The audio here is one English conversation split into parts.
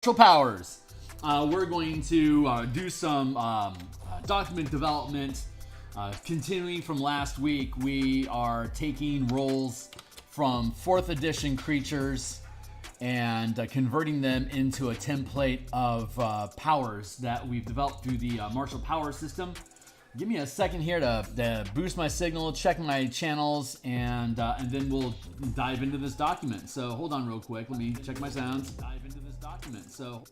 powers. We're going to do some document development. Continuing from last week, we are taking roles from 4th edition creatures and converting them into a template of powers that we've developed through the martial power system. Give me a second here to boost my signal, check my channels, and then we'll dive into this document. So hold on real quick. Let me check my sounds. Dive into this document. So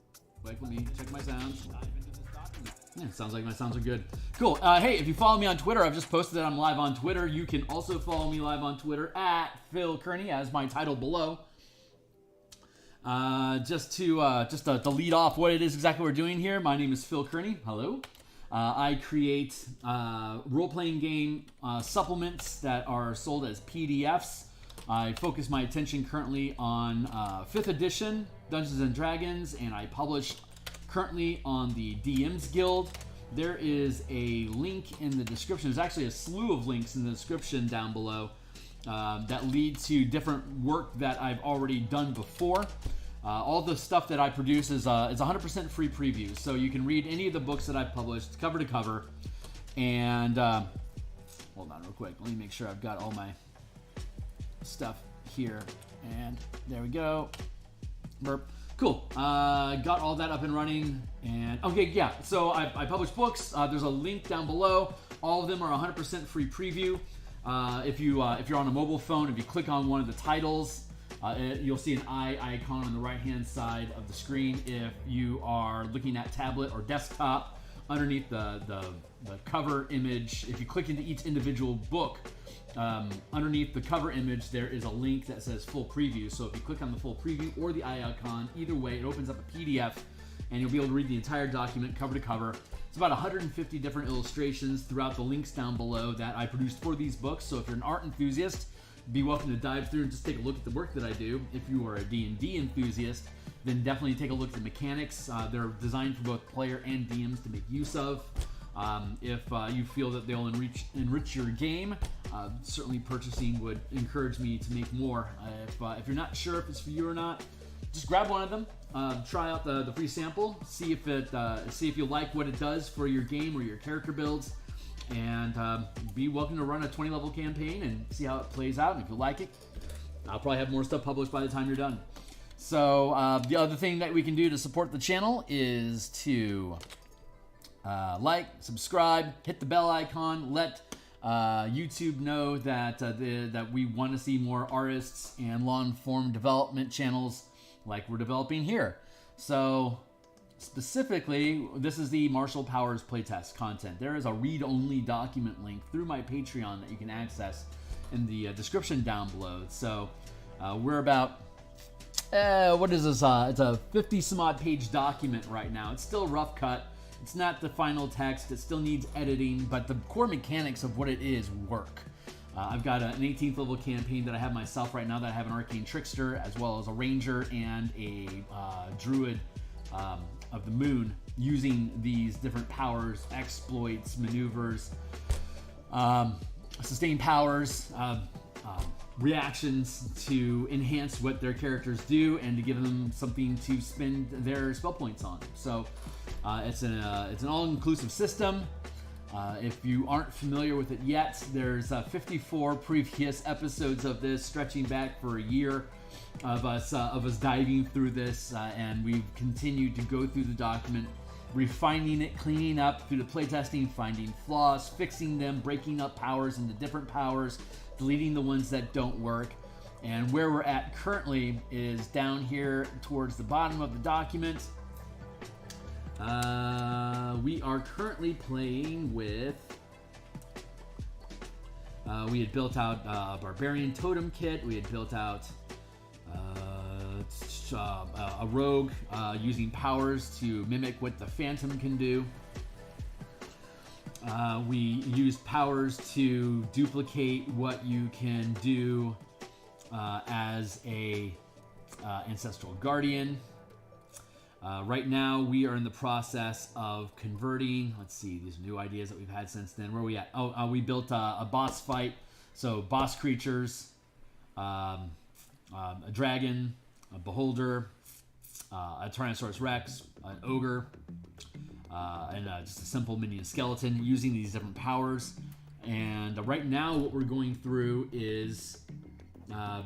let me check my sounds. Dive into this document. Yeah, sounds like my sounds are good. Cool. Hey, if you follow me on Twitter, I've just posted that I'm live on Twitter. You can also follow me live on Twitter at Phil Kearney, as my title below. Just to lead off what it is exactly we're doing here. My name is Phil Kearney. Hello. I create role-playing game supplements that are sold as PDFs. I focus my attention currently on 5th edition Dungeons and Dragons, and I publish currently on the DMsGuild. There is a link in the description. There's actually a slew of links in the description down below that lead to different work that I've already done before. All the stuff that I produce is 100% free previews, so you can read any of the books that I've published cover to cover. And hold on real quick, let me make sure I've got all my stuff here. And there we go. Burp. Cool. Got all that up and running. And okay, yeah. So I publish books. There's a link down below. All of them are 100% free preview. If you're on a mobile phone, if you click on one of the titles, you'll see an eye icon on the right-hand side of the screen. If you are looking at tablet or desktop, underneath the cover image, if you click into each individual book, underneath the cover image, there is a link that says full preview. So if you click on the full preview or the eye icon, either way, it opens up a PDF, and you'll be able to read the entire document cover to cover. It's about 150 different illustrations throughout the links down below that I produced for these books. So if you're an art enthusiast, be welcome to dive through and just take a look at the work that I do. If you are a D&D enthusiast, then definitely take a look at the mechanics. They're designed for both player and DMs to make use of. If you feel that they'll enrich your game, certainly purchasing would encourage me to make more. If you're not sure if it's for you or not, just grab one of them, try out the free sample, see if you like what it does for your game or your character builds. And be welcome to run a 20-level campaign and see how it plays out. And if you like it, I'll probably have more stuff published by the time you're done. So the other thing that we can do to support the channel is to like, subscribe, hit the bell icon, let YouTube know that that we want to see more artists and long-form development channels like we're developing here. So specifically, this is the Martial Powers playtest content. There is a read-only document link through my Patreon that you can access in the description down below. So we're about, what is this? It's a 50-some-odd page document right now. It's still rough cut. It's not the final text. It still needs editing, but the core mechanics of what it is work. I've got an 18th level campaign that I have myself right now that I have an Arcane Trickster, as well as a Ranger and a Druid of the Moon, using these different powers, exploits, maneuvers, sustained powers, reactions to enhance what their characters do and to give them something to spend their spell points on. So it's an all-inclusive system. If you aren't familiar with it yet, there's 54 previous episodes of this, stretching back for a year of us diving through this, and we've continued to go through the document, refining it, cleaning up through the playtesting, finding flaws, fixing them, breaking up powers into different powers, deleting the ones that don't work. And where we're at currently is down here towards the bottom of the document. We are currently playing with, we had built out a Barbarian Totem Kit. We had built out a Rogue using powers to mimic what the Phantom can do. We used powers to duplicate what you can do as a Ancestral Guardian. Right now, we are in the process of converting. Let's see, these new ideas that we've had since then. Where are we at? We built a boss fight. So boss creatures, a dragon, a beholder, a Tyrannosaurus Rex, an Ogre, and just a simple minion skeleton using these different powers. And right now what we're going through is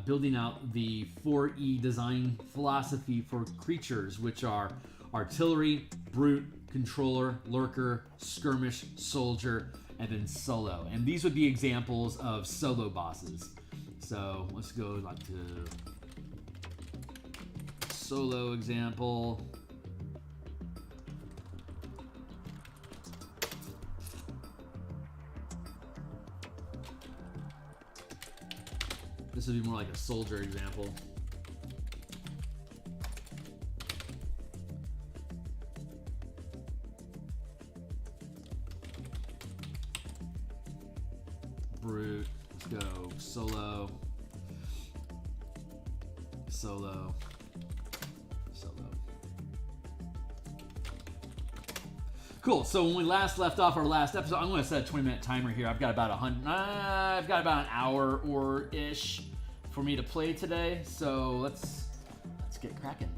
building out the 4E design philosophy for creatures, which are Artillery, Brute, Controller, Lurker, Skirmish, Soldier, and then Solo. And these would be examples of solo bosses. So let's go like to solo example. This would be more like a soldier example. Brute, let's go solo, solo, solo. Cool. So when we last left off our last episode, I'm going to set a 20-minute timer here. I've got about an hour or ish for me to play today. So let's get cracking.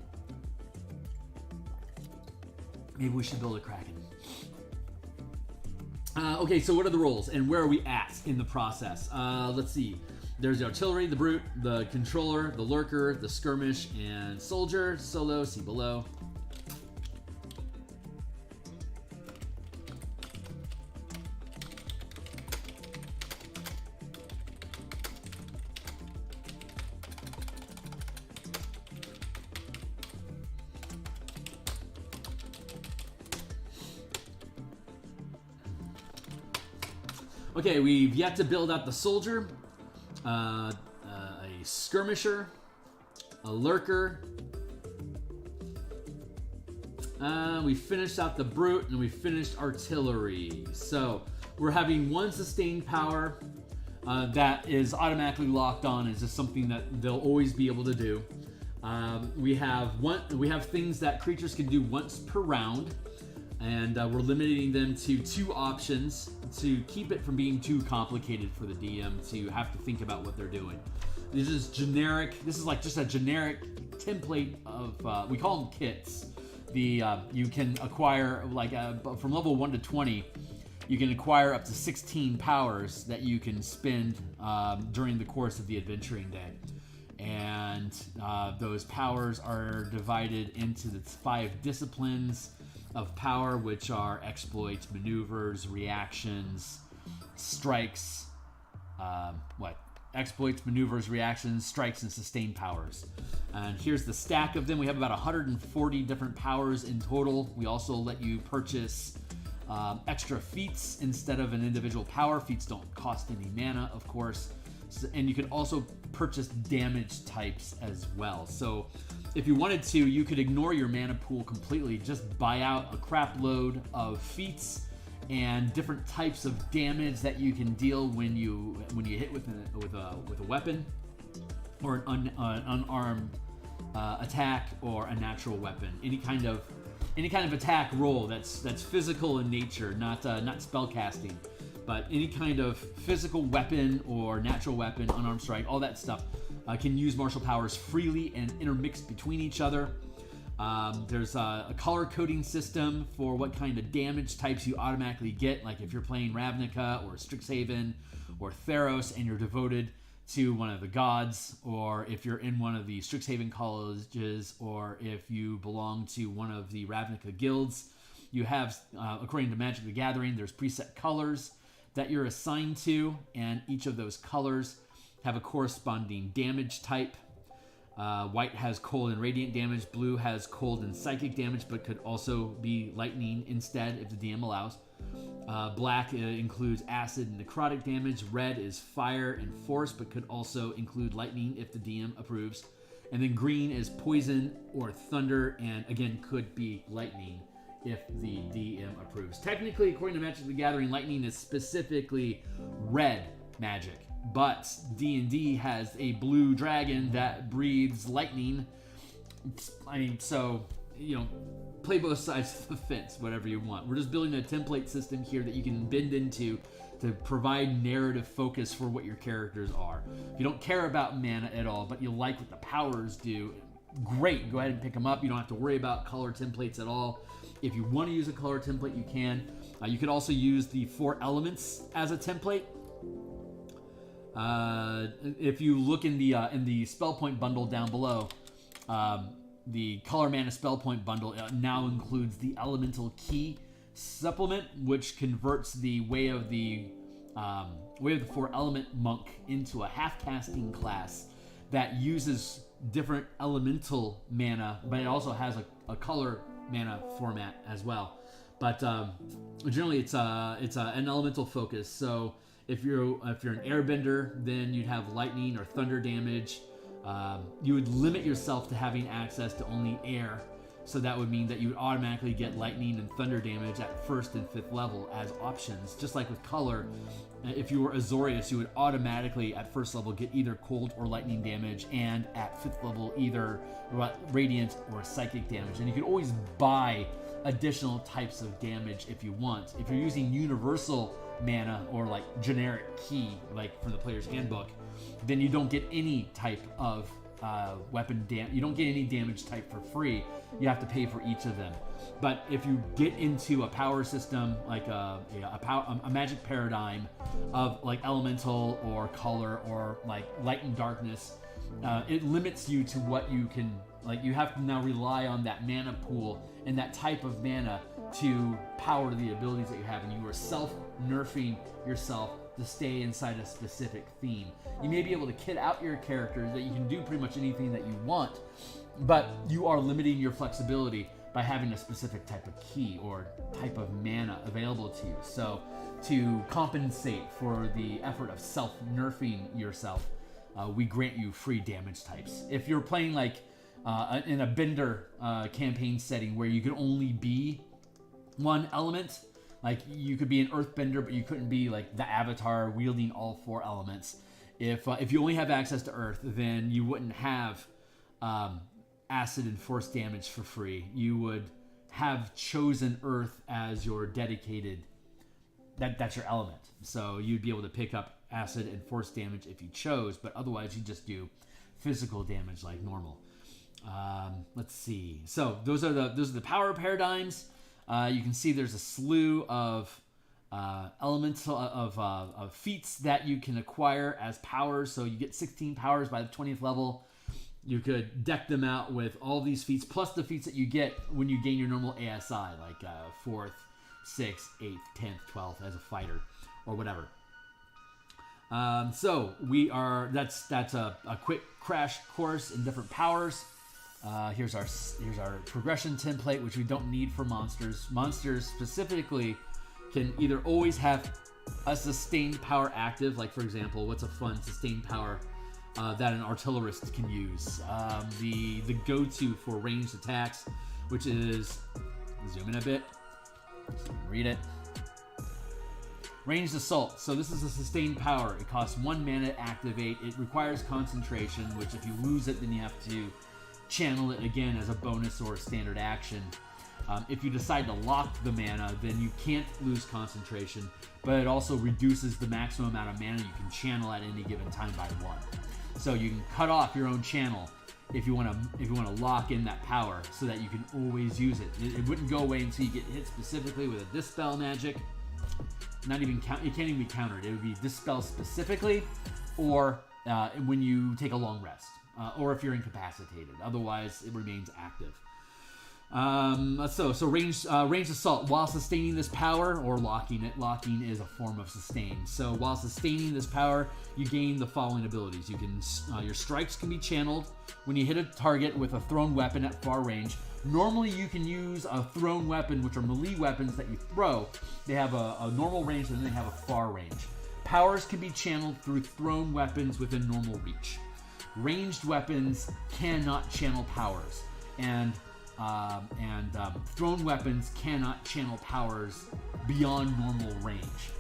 Maybe we should build a Kraken. Okay, so what are the roles and where are we at in the process? Let's see. There's the Artillery, the Brute, the Controller, the Lurker, the Skirmish, and Soldier. Solo, see below. Okay, we've yet to build out the Soldier, a Skirmisher, a Lurker. We finished out the Brute, and we finished Artillery. So we're having one sustained power that is automatically locked on. Is just something that they'll always be able to do. We have things that creatures can do once per round. And we're limiting them to 2 options to keep it from being too complicated for the DM to have to think about what they're doing. This is generic. This is like just a generic template of, we call them kits. You can acquire, like from level 1 to 20, you can acquire up to 16 powers that you can spend during the course of the adventuring day. And those powers are divided into the 5 disciplines of power, which are exploits, maneuvers, reactions, strikes, exploits, maneuvers, reactions, strikes, and sustained powers. And here's the stack of them. We have about 140 different powers in total. We also let you purchase extra feats instead of an individual power. Feats don't cost any mana, of course. And you can also purchase damage types as well. So if you wanted to, you could ignore your mana pool completely. Just buy out a crap load of feats and different types of damage that you can deal when you hit with a weapon or an unarmed attack or a natural weapon. Any kind of attack roll that's physical in nature, not spell casting. But any kind of physical weapon or natural weapon, unarmed strike, all that stuff can use martial powers freely and intermixed between each other. There's a color coding system for what kind of damage types you automatically get. Like if you're playing Ravnica or Strixhaven or Theros and you're devoted to one of the gods, or if you're in one of the Strixhaven colleges, or if you belong to one of the Ravnica guilds, you have, according to Magic the Gathering, there's preset colors that you're assigned to, and each of those colors have a corresponding damage type. White has cold and radiant damage, blue has cold and psychic damage, but could also be lightning instead if the DM allows. Black includes acid and necrotic damage, red is fire and force, but could also include lightning if the DM approves. And then green is poison or thunder, and again could be lightning if the DM approves. Technically, according to Magic the Gathering, lightning is specifically red magic, but D&D has a blue dragon that breathes lightning. I mean, so, play both sides of the fence, whatever you want. We're just building a template system here that you can bend into to provide narrative focus for what your characters are. If you don't care about mana at all, but you like what the powers do, great. Go ahead and pick them up. You don't have to worry about color templates at all. If you want to use a color template, you can. You could also use the 4 elements as a template. If you look in the spell point bundle down below, the color mana spell point bundle now includes the elemental key supplement, which converts the way of the 4 element monk into a half casting class that uses different elemental mana, but it also has a color mana format as well. But generally, it's an elemental focus. So if you're an airbender, then you'd have lightning or thunder damage. You would limit yourself to having access to only air. So that would mean that you would automatically get lightning and thunder damage at 1st and 5th level as options. Just like with color, if you were Azorius, you would automatically at 1st level get either cold or lightning damage, and at 5th level either radiant or psychic damage. And you could always buy additional types of damage if you want. If you're using universal mana or like generic key, like from the player's handbook, then you don't get any type of weapon damage. You don't get any damage type for free. You have to pay for each of them. But if you get into a power system like a magic paradigm of like elemental or color or like light and darkness, it limits you to what you can. Like, you have to now rely on that mana pool and that type of mana to power the abilities that you have, and you are self-nerfing yourself to stay inside a specific theme. You may be able to kit out your characters that you can do pretty much anything that you want, but you are limiting your flexibility by having a specific type of key or type of mana available to you. So to compensate for the effort of self-nerfing yourself, we grant you free damage types. If you're playing like in a Bender campaign setting where you could only be one element, like you could be an earthbender, but you couldn't be like the avatar wielding all 4 elements. If you only have access to earth, then you wouldn't have acid and force damage for free. You would have chosen earth as your dedicated, that's your element. So you'd be able to pick up acid and force damage if you chose, but otherwise you just do physical damage like normal. Let's see. So those are the power paradigms. You can see there's a slew of elemental of feats that you can acquire as powers. So you get 16 powers by the 20th level. You could deck them out with all these feats, plus the feats that you get when you gain your normal ASI, like 4th, 6th, 8th, 10th, 12th as a fighter, or whatever. So that's a quick crash course in different powers. Here's our progression template, which we don't need for monsters. Monsters specifically can either always have a sustained power active, like for example, what's a fun sustained power that an artillerist can use? The go-to for ranged attacks, which is, zoom in a bit, so you can read it. Ranged Assault. So this is a sustained power. It costs 1 mana to activate. It requires concentration, which if you lose it, then you have to channel it again as a bonus or a standard action. If you decide to lock the mana, then you can't lose concentration, but it also reduces the maximum amount of mana you can channel at any given time by 1. So you can cut off your own channel if you want to lock in that power, so that you can always use it. It wouldn't go away until you get hit specifically with a dispel magic. Not even it can't even be countered. It would be dispel specifically, or when you take a long rest, or if you're incapacitated. Otherwise, it remains active. So ranged assault. While sustaining this power or locking it, locking is a form of sustain. So while sustaining this power, you gain the following abilities. You can your strikes can be channeled when you hit a target with a thrown weapon at far range. Normally, you can use a thrown weapon, which are melee weapons that you throw. They have a normal range, and then they have a far range. Powers can be channeled through thrown weapons within normal reach. Ranged weapons cannot channel powers, and thrown weapons cannot channel powers beyond normal range.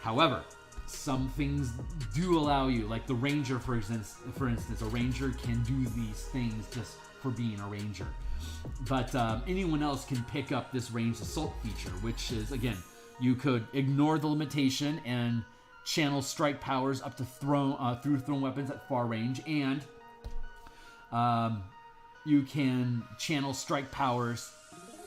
However, some things do allow you, like the ranger, for instance, a ranger can do these things just for being a ranger. But anyone else can pick up this ranged assault feature, which is, again, you could ignore the limitation and channel strike powers up to through thrown weapons at far range, and you can channel strike powers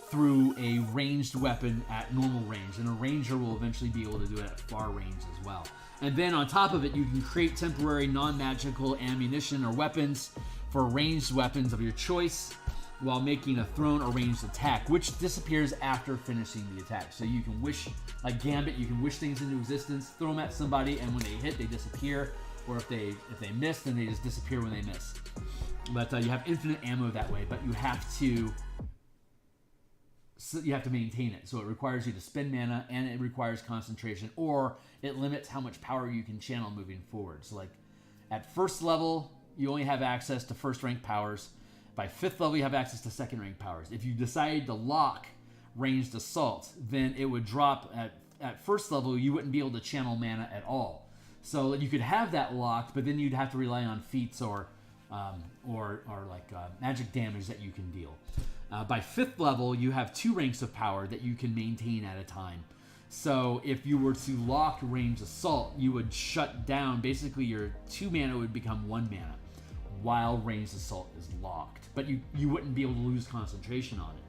through a ranged weapon at normal range, and a ranger will eventually be able to do it at far range as well. And then on top of it, you can create temporary non-magical ammunition or weapons for ranged weapons of your choice while making a thrown or ranged attack, which disappears after finishing the attack. So you can wish, like Gambit, you can wish things into existence, throw them at somebody, and when they hit, they disappear. Or if they miss, then they just disappear when they miss. But you have infinite ammo that way, but you have to maintain it. So it requires you to spend mana, and it requires concentration, or it limits how much power you can channel moving forward. So like at first level, you only have access to first rank powers. By 5th level, you have access to second rank powers. If you decide to lock ranged assault, then it would drop at first level. You wouldn't be able to channel mana at all. So you could have that locked, but then you'd have to rely on feats or magic damage that you can deal. By 5th level, you have 2 ranks of power that you can maintain at a time. So if you were to lock ranged assault, you would shut down. Basically, your 2 mana would become 1 mana while ranged assault is locked. But you wouldn't be able to lose concentration on it.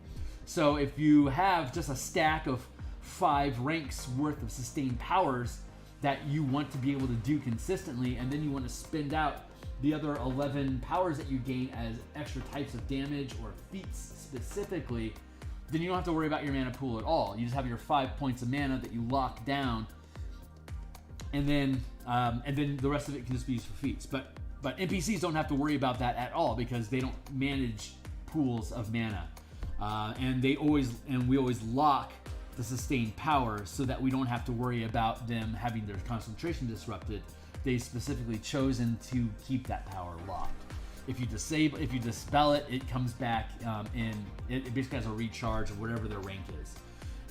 So if you have just a stack of 5 ranks worth of sustained powers that you want to be able to do consistently, and then you want to spend out the other 11 powers that you gain as extra types of damage or feats specifically, then you don't have to worry about your mana pool at all. You just have your 5 points of mana that you lock down, and then the rest of it can just be used for feats. But NPCs don't have to worry about that at all because they don't manage pools of mana, and we always lock the sustained power so that we don't have to worry about them having their concentration disrupted. They've specifically chosen to keep that power locked. If you dispel it, it comes back, and it basically has a recharge of whatever their rank is.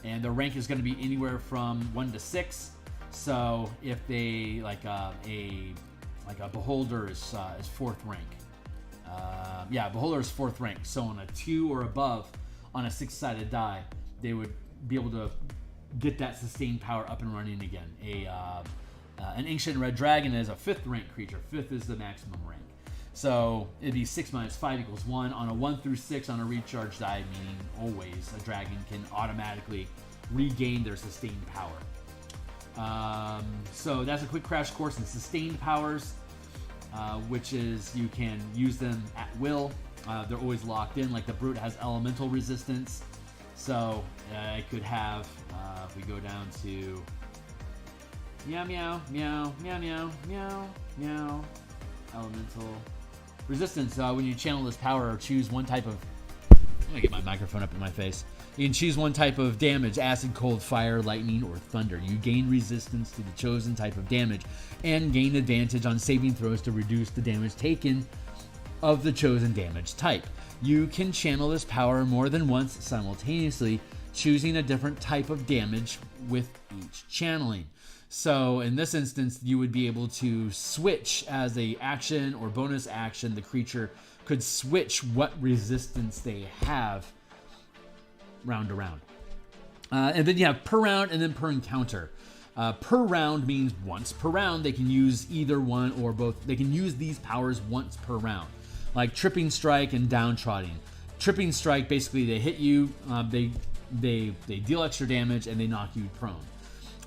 And their rank is going to be anywhere from 1 to 6. So if they like a beholder is 4th rank. Beholder is 4th rank. So on a 2 or above on a 6-sided die, they would be able to get that sustained power up and running again. An ancient red dragon is a 5th rank creature. 5th is the maximum rank. So it'd be 6 minus 5 equals 1. On a 1 through 6 on a recharge die, meaning always a dragon can automatically regain their sustained power. So that's a quick crash course in sustained powers, which is you can use them at will. They're always locked in. Like the brute has elemental resistance. So I could have, if we go down to meow, meow, meow, meow, meow, meow, meow, elemental resistance. When you channel this power or choose one type of, I'm gonna get my microphone up in my face. You can choose one type of damage: acid, cold, fire, lightning, or thunder. You gain resistance to the chosen type of damage and gain advantage on saving throws to reduce the damage taken of the chosen damage type. You can channel this power more than once simultaneously, choosing a different type of damage with each channeling. So in this instance, you would be able to switch as a action or bonus action. The creature could switch what resistance they have round to round. And then you have per round and then per encounter. Per round means once per round. They can use either one or both. They can use these powers once per round, like Tripping Strike and Downtrodden. Tripping Strike, basically they hit you, they deal extra damage, and they knock you prone.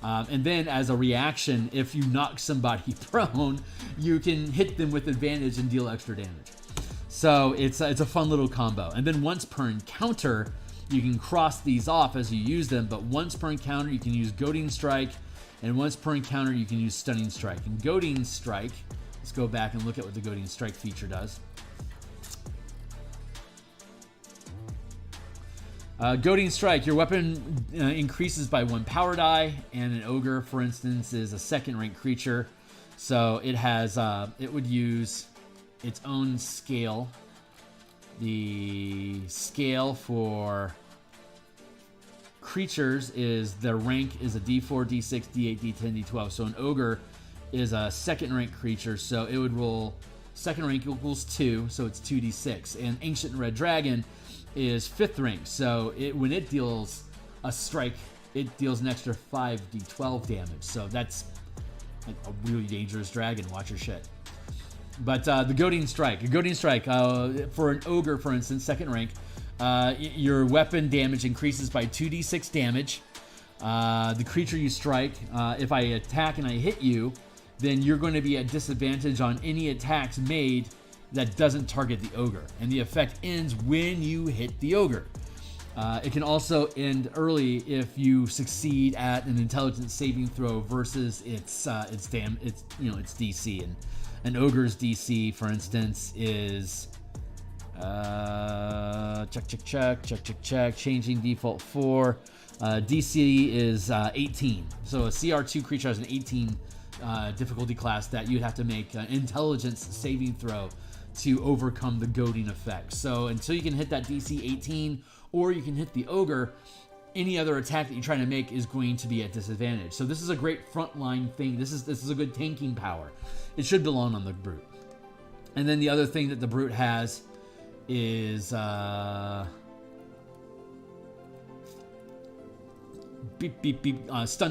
And then as a reaction, if you knock somebody prone, you can hit them with advantage and deal extra damage. So it's a fun little combo. And then once per encounter, you can cross these off as you use them, but once per encounter you can use Goading Strike, and once per encounter you can use Stunning Strike. And Goading Strike, let's go back and look at what the Goading Strike feature does. Goading Strike, your weapon increases by 1 power die, and an ogre, for instance, is a 2nd rank creature. So it has, it would use its own scale. The scale for creatures is their rank is a D4, D6, D8, D10, D12. So an ogre is a 2nd rank creature, so it would roll 2nd rank equals 2, so it's 2d6. And Ancient Red Dragon is 5th rank, so when it deals a strike, it deals an extra 5d12 damage. So that's like a really dangerous dragon. Watch your shit. But the Goading Strike. A Goading Strike, for an Ogre, for instance, second rank, your weapon damage increases by 2d6 damage. The creature you strike, if I attack and I hit you, then you're going to be at disadvantage on any attacks made that doesn't target the Ogre. And the effect ends when you hit the Ogre. It can also end early if you succeed at an intelligence saving throw versus its DC. And an Ogre's DC, for instance, is check. Changing default 4. DC is 18. So a CR2 creature has an 18 difficulty class that you'd have to make an intelligence saving throw to overcome the goading effect. So until you can hit that DC 18, or you can hit the Ogre, any other attack that you're trying to make is going to be at disadvantage. So this is a great frontline thing. This is a good tanking power. It should belong on the Brute. And then the other thing that the Brute has is Stun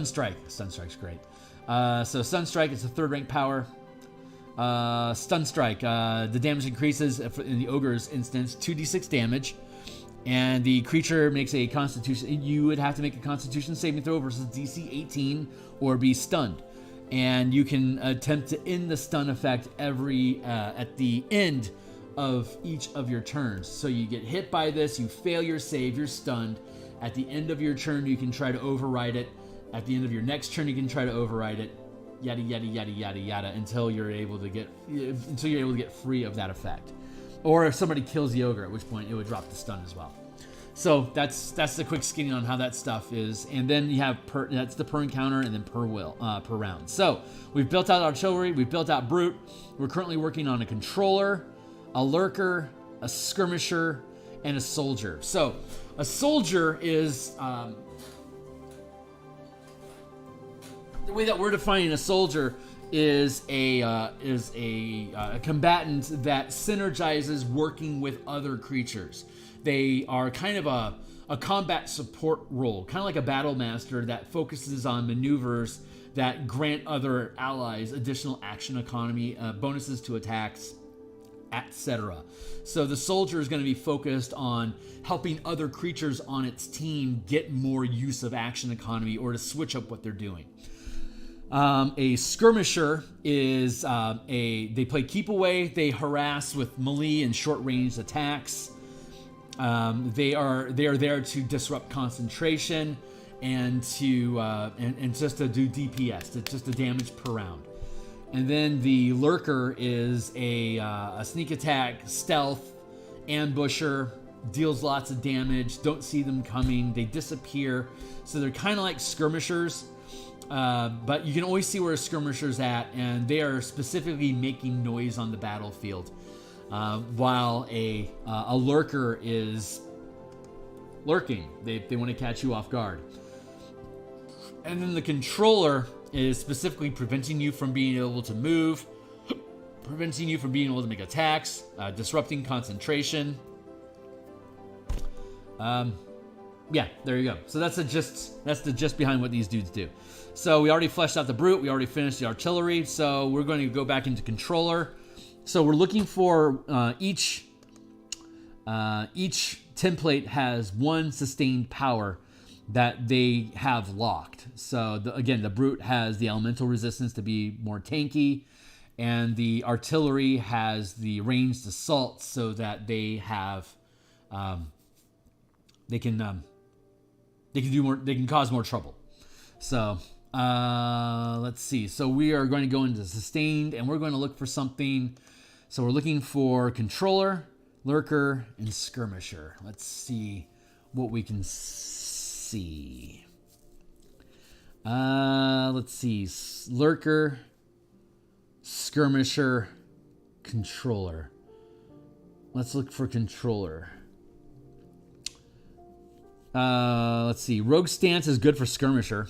Strike. Stun Strike's great. So Stun Strike is a third rank power. Stun Strike, the damage increases in the Ogre's instance 2d6 damage, and the creature makes a Constitution. You would have to make a Constitution saving throw versus DC 18 or be stunned, and you can attempt to end the stun effect every at the end of each of your turns. So you get hit by this, you fail your save, you're stunned. At the end of your turn, you can try to override it. At the end of your next turn, you can try to override it. Yada yada yada yada yada until you're able to get free of that effect, or if somebody kills the Ogre, at which point it would drop the stun as well. So that's the quick skinning on how that stuff is. And then you have that's the per encounter and then per round. So we've built out artillery, we've built out Brute. We're currently working on a controller, a lurker, a skirmisher, and a soldier. So a soldier is the way that we're defining a soldier is a combatant that synergizes working with other creatures. They are kind of a combat support role, kind of like a battle master that focuses on maneuvers that grant other allies additional action economy, bonuses to attacks, etc. So the soldier is going to be focused on helping other creatures on its team get more use of action economy or to switch up what they're doing. A skirmisher is they play keep away. They harass with melee and short range attacks. They are there to disrupt concentration and to and just to do DPS, to just the damage per round. And then the lurker is a sneak attack, stealth, ambusher, deals lots of damage. Don't see them coming. They disappear. So they're kind of like skirmishers. But you can always see where a skirmisher's at, and they are specifically making noise on the battlefield, while a lurker is lurking. They want to catch you off guard. And then the controller is specifically preventing you from being able to move, preventing you from being able to make attacks, disrupting concentration. Yeah, there you go. So that's the gist behind what these dudes do. So we already fleshed out the Brute. We already finished the artillery. So we're going to go back into controller. So we're looking for each template has one sustained power that they have locked. So again, the Brute has the elemental resistance to be more tanky, and the artillery has the ranged assault so that they have they can do more. They can cause more trouble. So let's see. So we are going to go into sustained, and we're going to look for something. So we're looking for controller, lurker, and skirmisher. Let's see what we can see. Let's see. Lurker, skirmisher, controller. Let's look for controller. Let's see. Rogue Stance is good for skirmisher.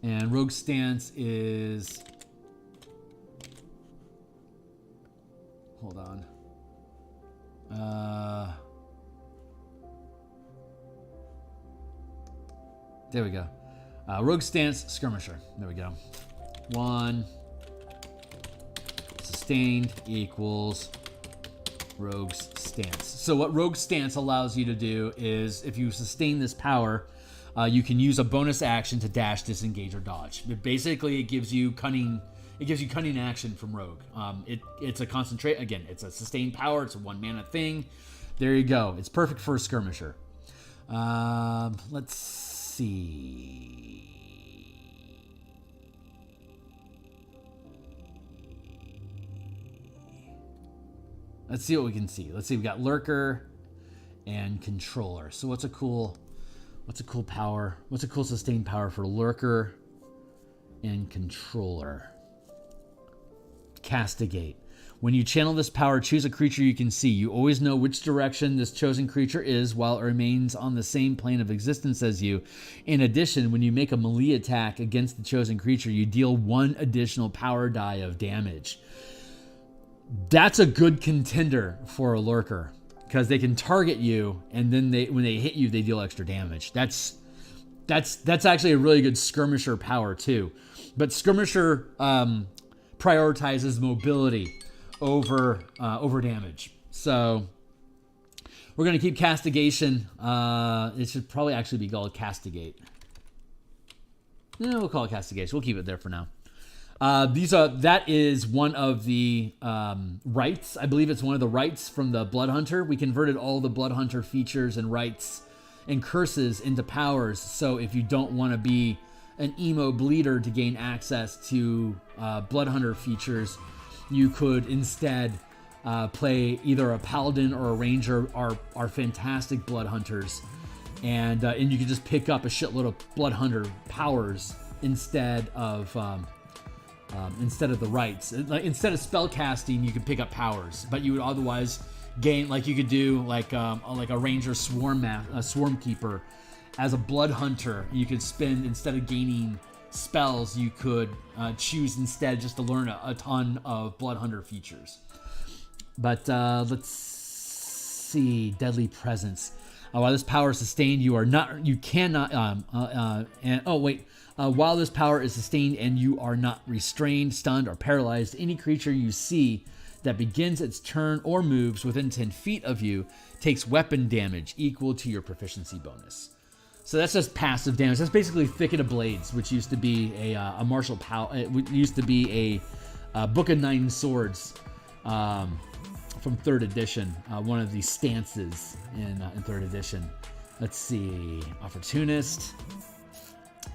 And Rogue Stance is... Hold on. There we go. Rogue stance, skirmisher. There we go. 1 sustained equals rogue's stance. So what rogue stance allows you to do is, if you sustain this power, you can use a bonus action to dash, disengage, or dodge. It gives you cunning. It gives you cunning action from rogue. It's a concentrate. Again, it's a sustained power. It's a 1 mana thing. There you go. It's perfect for a skirmisher. Let's see. Let's see what we can see. Let's see. We got lurker and controller. So what's a cool power? What's a cool sustained power for lurker and controller? Castigate. When you channel this power, choose a creature you can see. You always know which direction this chosen creature is while it remains on the same plane of existence as you. In addition, when you make a melee attack against the chosen creature, you deal 1 additional power die of damage. That's a good contender for a lurker because they can target you, and then when they hit you, they deal extra damage. That's actually a really good skirmisher power too. But skirmisher prioritizes mobility over damage. So we're going to keep castigation. It should probably actually be called castigate. No, we'll call it castigation. We'll keep it there for now. That is one of the rights. I believe it's one of the rights from the Blood Hunter. We converted all the Blood Hunter features and rights and curses into powers. So if you don't want to be an emo bleeder to gain access to Blood Hunter features, you could instead play either a paladin or a ranger. Are fantastic Blood Hunters, and you can just pick up a shitload of Blood Hunter powers instead of the rights. Instead of spell casting, you can pick up powers, but you would otherwise gain, like you could do like a ranger swarm keeper as a Blood Hunter. You could spend, instead of gaining spells, you could choose instead just to learn a ton of Blood Hunter features. But let's see, Deadly Presence. While this power is sustained, while this power is sustained and you are not restrained, stunned, or paralyzed, any creature you see that begins its turn or moves within 10 feet of you takes weapon damage equal to your proficiency bonus. So that's just passive damage. That's basically Thicket of Blades, which used to be a martial power. It used to be a Book of Nine Swords from 3rd edition. One of the stances in 3rd edition. Let's see, Opportunist.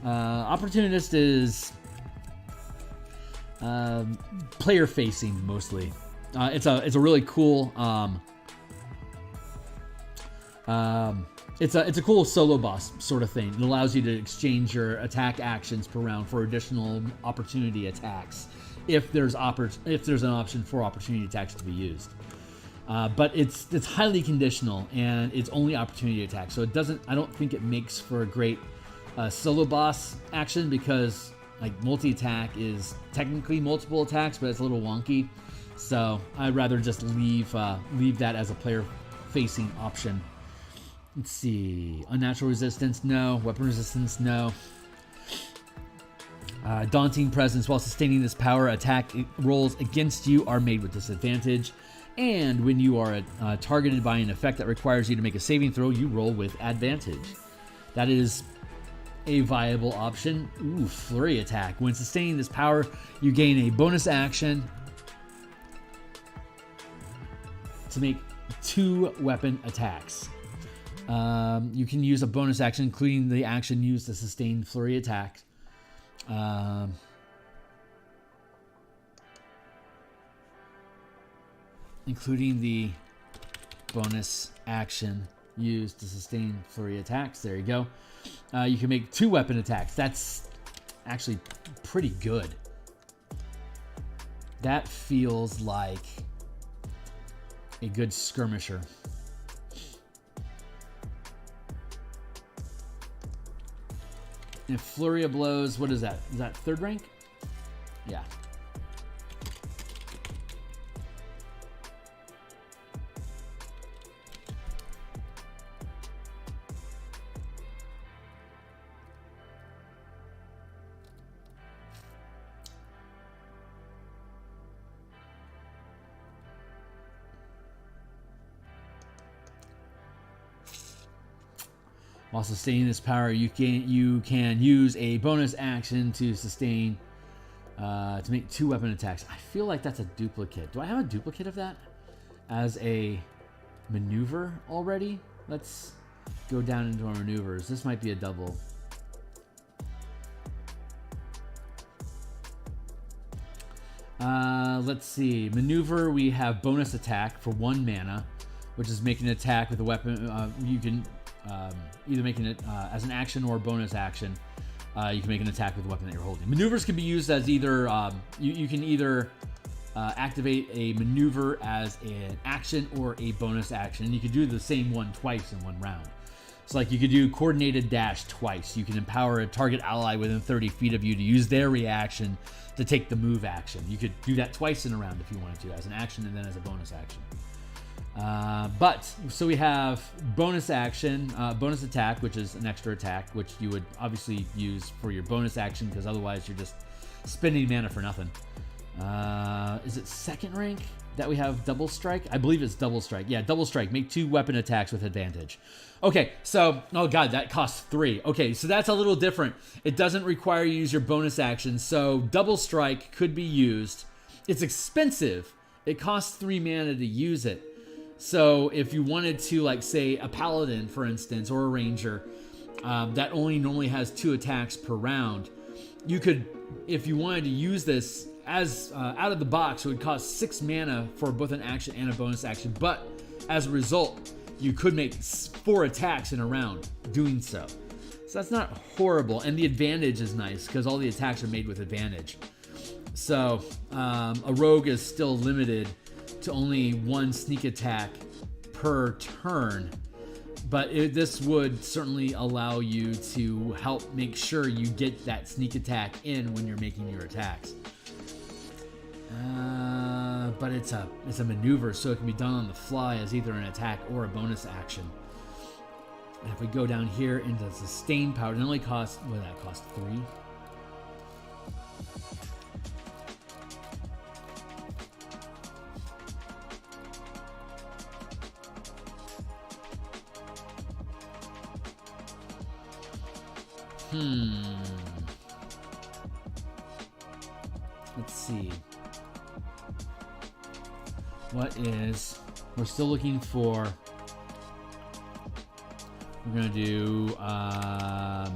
Opportunist is player facing mostly. It's a really cool. It's a cool solo boss sort of thing. It allows you to exchange your attack actions per round for additional opportunity attacks if there's an option for opportunity attacks to be used. But it's highly conditional, and it's only opportunity attack. So I don't think it makes for a great solo boss action, because like multi-attack is technically multiple attacks, but it's a little wonky. So I'd rather just leave that as a player-facing option. Let's see. Unnatural resistance, no. Weapon resistance, no. Daunting Presence. While sustaining this power, attack rolls against you are made with disadvantage. And when you are targeted by an effect that requires you to make a saving throw, you roll with advantage. That is a viable option. Ooh, Flurry Attack. When sustaining this power, you gain a bonus action to make 2 weapon attacks. You can use a bonus action, including the action used to sustain Flurry Attack. Including the bonus action used to sustain Flurry Attacks. There you go. You can make 2 weapon attacks. That's actually pretty good. That feels like a good skirmisher. And Flurry of Blows, what is that? Is that 3rd rank? Yeah. While sustaining this power, you can use a bonus action to sustain to make 2 weapon attacks. I feel like that's a duplicate. Do I have a duplicate of that as a maneuver already? Let's go down into our maneuvers. This might be a double. Let's see. Maneuver, we have bonus attack for 1 mana, which is making an attack with a weapon. You can either making it as an action or a bonus action. You can make an attack with the weapon that you're holding. Maneuvers can be used as either you can either activate a maneuver as an action or a bonus action. And you can do the same one twice in one round. So like you could do coordinated dash twice. You can empower a target ally within 30 feet of you to use their reaction to take the move action. You could do that twice in a round if you wanted to, as an action and then as a bonus action. So we have bonus action, bonus attack, which is an extra attack, which you would obviously use for your bonus action because otherwise you're just spending mana for nothing. Is it second rank that we have double strike? I believe it's double strike. Yeah, double strike. Make 2 weapon attacks with advantage. Okay, so, oh god, that costs 3. Okay, so that's a little different. It doesn't require you to use your bonus action, so double strike could be used. It's expensive. It costs 3 mana to use it. So if you wanted to, like, say, a paladin, for instance, or a ranger, that only normally has 2 attacks per round, you could, if you wanted to use this as out of the box, it would cost 6 mana for both an action and a bonus action. But as a result, you could make 4 attacks in a round doing so. So that's not horrible. And the advantage is nice because all the attacks are made with advantage. So a rogue is still limited to only 1 sneak attack per turn. But this would certainly allow you to help make sure you get that sneak attack in when you're making your attacks. But it's a maneuver, so it can be done on the fly as either an attack or a bonus action. And if we go down here into sustain power, it only costs, what did that cost, 3? Let's see. We're still looking for, we're going to do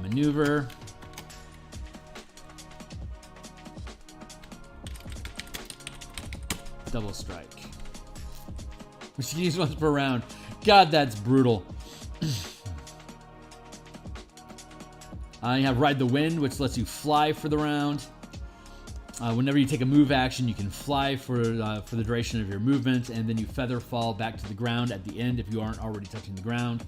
maneuver. Double strike. Which you can use once per round. God, that's brutal. You have Ride the Wind, which lets you fly for the round. Whenever you take a move action, you can fly for the duration of your movement, and then you feather fall back to the ground at the end if you aren't already touching the ground.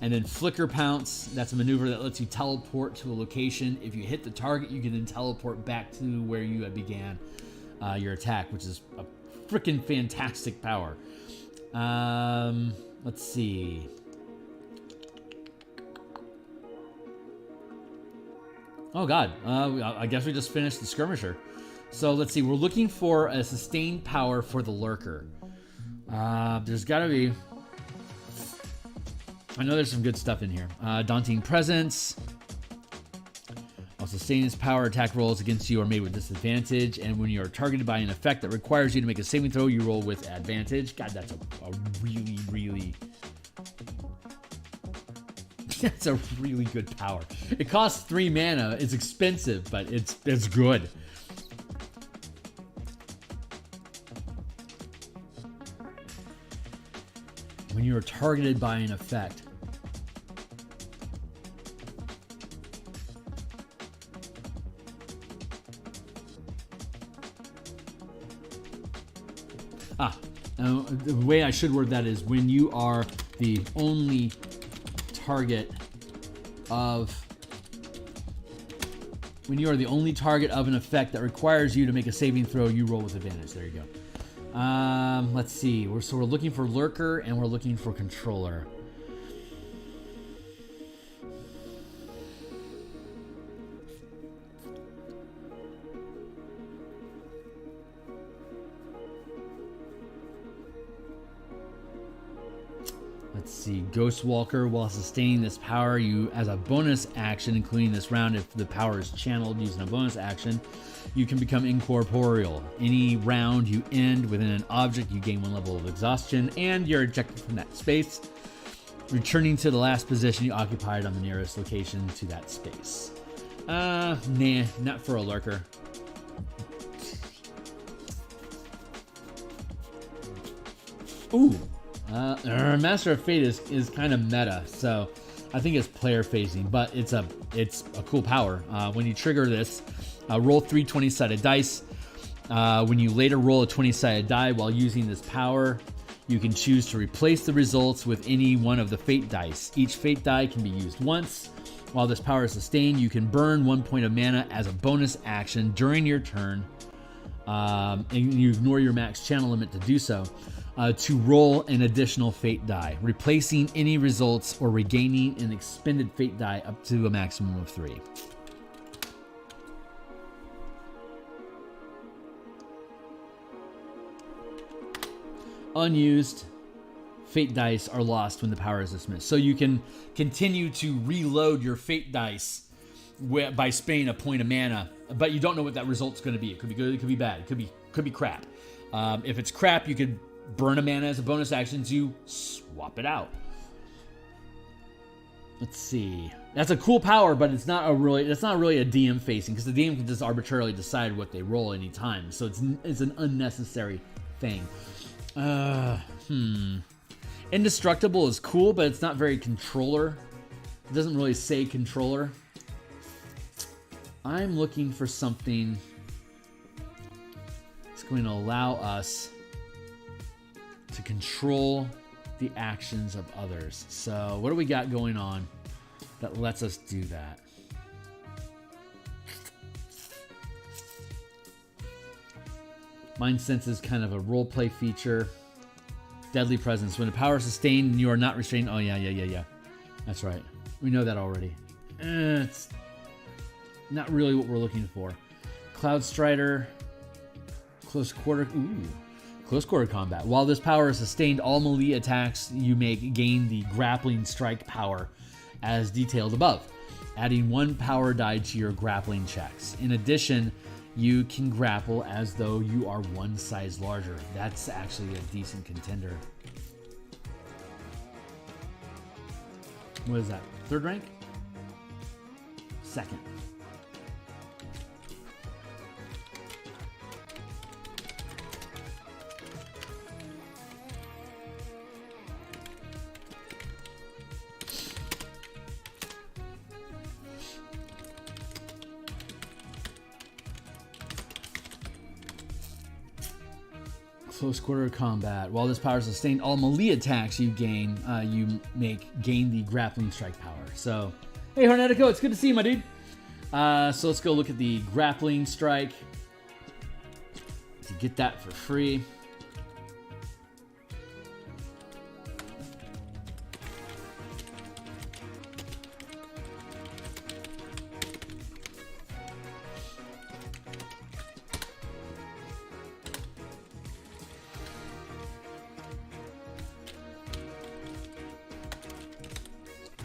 And then Flicker Pounce, that's a maneuver that lets you teleport to a location. If you hit the target, you can then teleport back to where you began your attack, which is a freaking fantastic power. Let's see. Oh god, I guess we just finished the skirmisher. So let's see, we're looking for a sustained power for the lurker. There's gotta be, I know there's some good stuff in here. Daunting Presence. While sustaining his power, attack rolls against you are made with disadvantage, and when you are targeted by an effect that requires you to make a saving throw, you roll with advantage. God, that's a really, really... That's a really good power. It costs 3 mana. It's expensive, but it's good. When you are targeted by an effect. The way I should word that is when you are the only target of an effect that requires you to make a saving throw, you roll with advantage. There you go. Let's see. We're looking for lurker and we're looking for controller. Let's see. Ghost Walker. While sustaining this power, you, as a bonus action, including this round, if the power is channeled using a bonus action, you can become incorporeal. Any round you end within an object, you gain 1 level of exhaustion, and you're ejected from that space, returning to the last position you occupied on the nearest location to that space. Nah, not for a lurker. Ooh. Master of Fate is kind of meta, so I think it's player facing, but it's a cool power. When you trigger this, roll 3 20-sided dice. When you later roll a 20-sided die while using this power, you can choose to replace the results with any one of the fate dice. Each fate die can be used once. While this power is sustained, you can burn 1 point of mana as a bonus action during your turn, and you ignore your max channel limit to do so. To roll an additional fate die, replacing any results or regaining an expended fate die up to a maximum of 3. Unused fate dice are lost when the power is dismissed. So you can continue to reload your fate dice by spending a point of mana, but you don't know what that result's going to be. It could be good, it could be bad, it could be crap. If it's crap, you could burn a mana as a bonus action to swap it out. Let's see. That's a cool power, but it's not really a DM facing, because the DM can just arbitrarily decide what they roll anytime. So it's an unnecessary thing. Indestructible is cool, but it's not very controller. It doesn't really say controller. I'm looking for something that's going to allow us to control the actions of others. So what do we got going on that lets us do that? Mind Sense is kind of a roleplay feature. Deadly Presence. When the power is sustained and you are not restrained. Oh, yeah. That's right. We know that already. It's not really what we're looking for. Cloud Strider. Close quarter. Ooh. Close quarter combat. While this power is sustained, all melee attacks you make gain the grappling strike power as detailed above, adding 1 power die to your grappling checks. In addition, you can grapple as though you are 1 size larger. That's actually a decent contender. What is that? 3rd rank? 2nd. Close quarter combat. While this power is sustained, all melee attacks you gain, gain the grappling strike power. So, hey Hornetico, it's good to see you, my dude. So let's go look at the grappling strike to get that for free.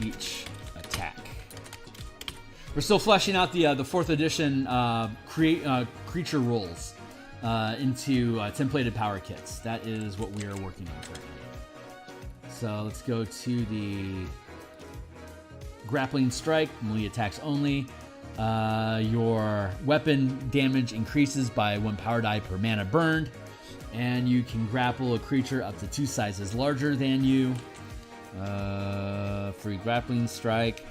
Each attack. We're still fleshing out the 4th edition creature rolls into templated power kits. That is what we are working on currently. So let's go to the grappling strike, melee attacks only. Your weapon damage increases by 1 power die per mana burned, and you can grapple a creature up to 2 sizes larger than you. Free grappling strike.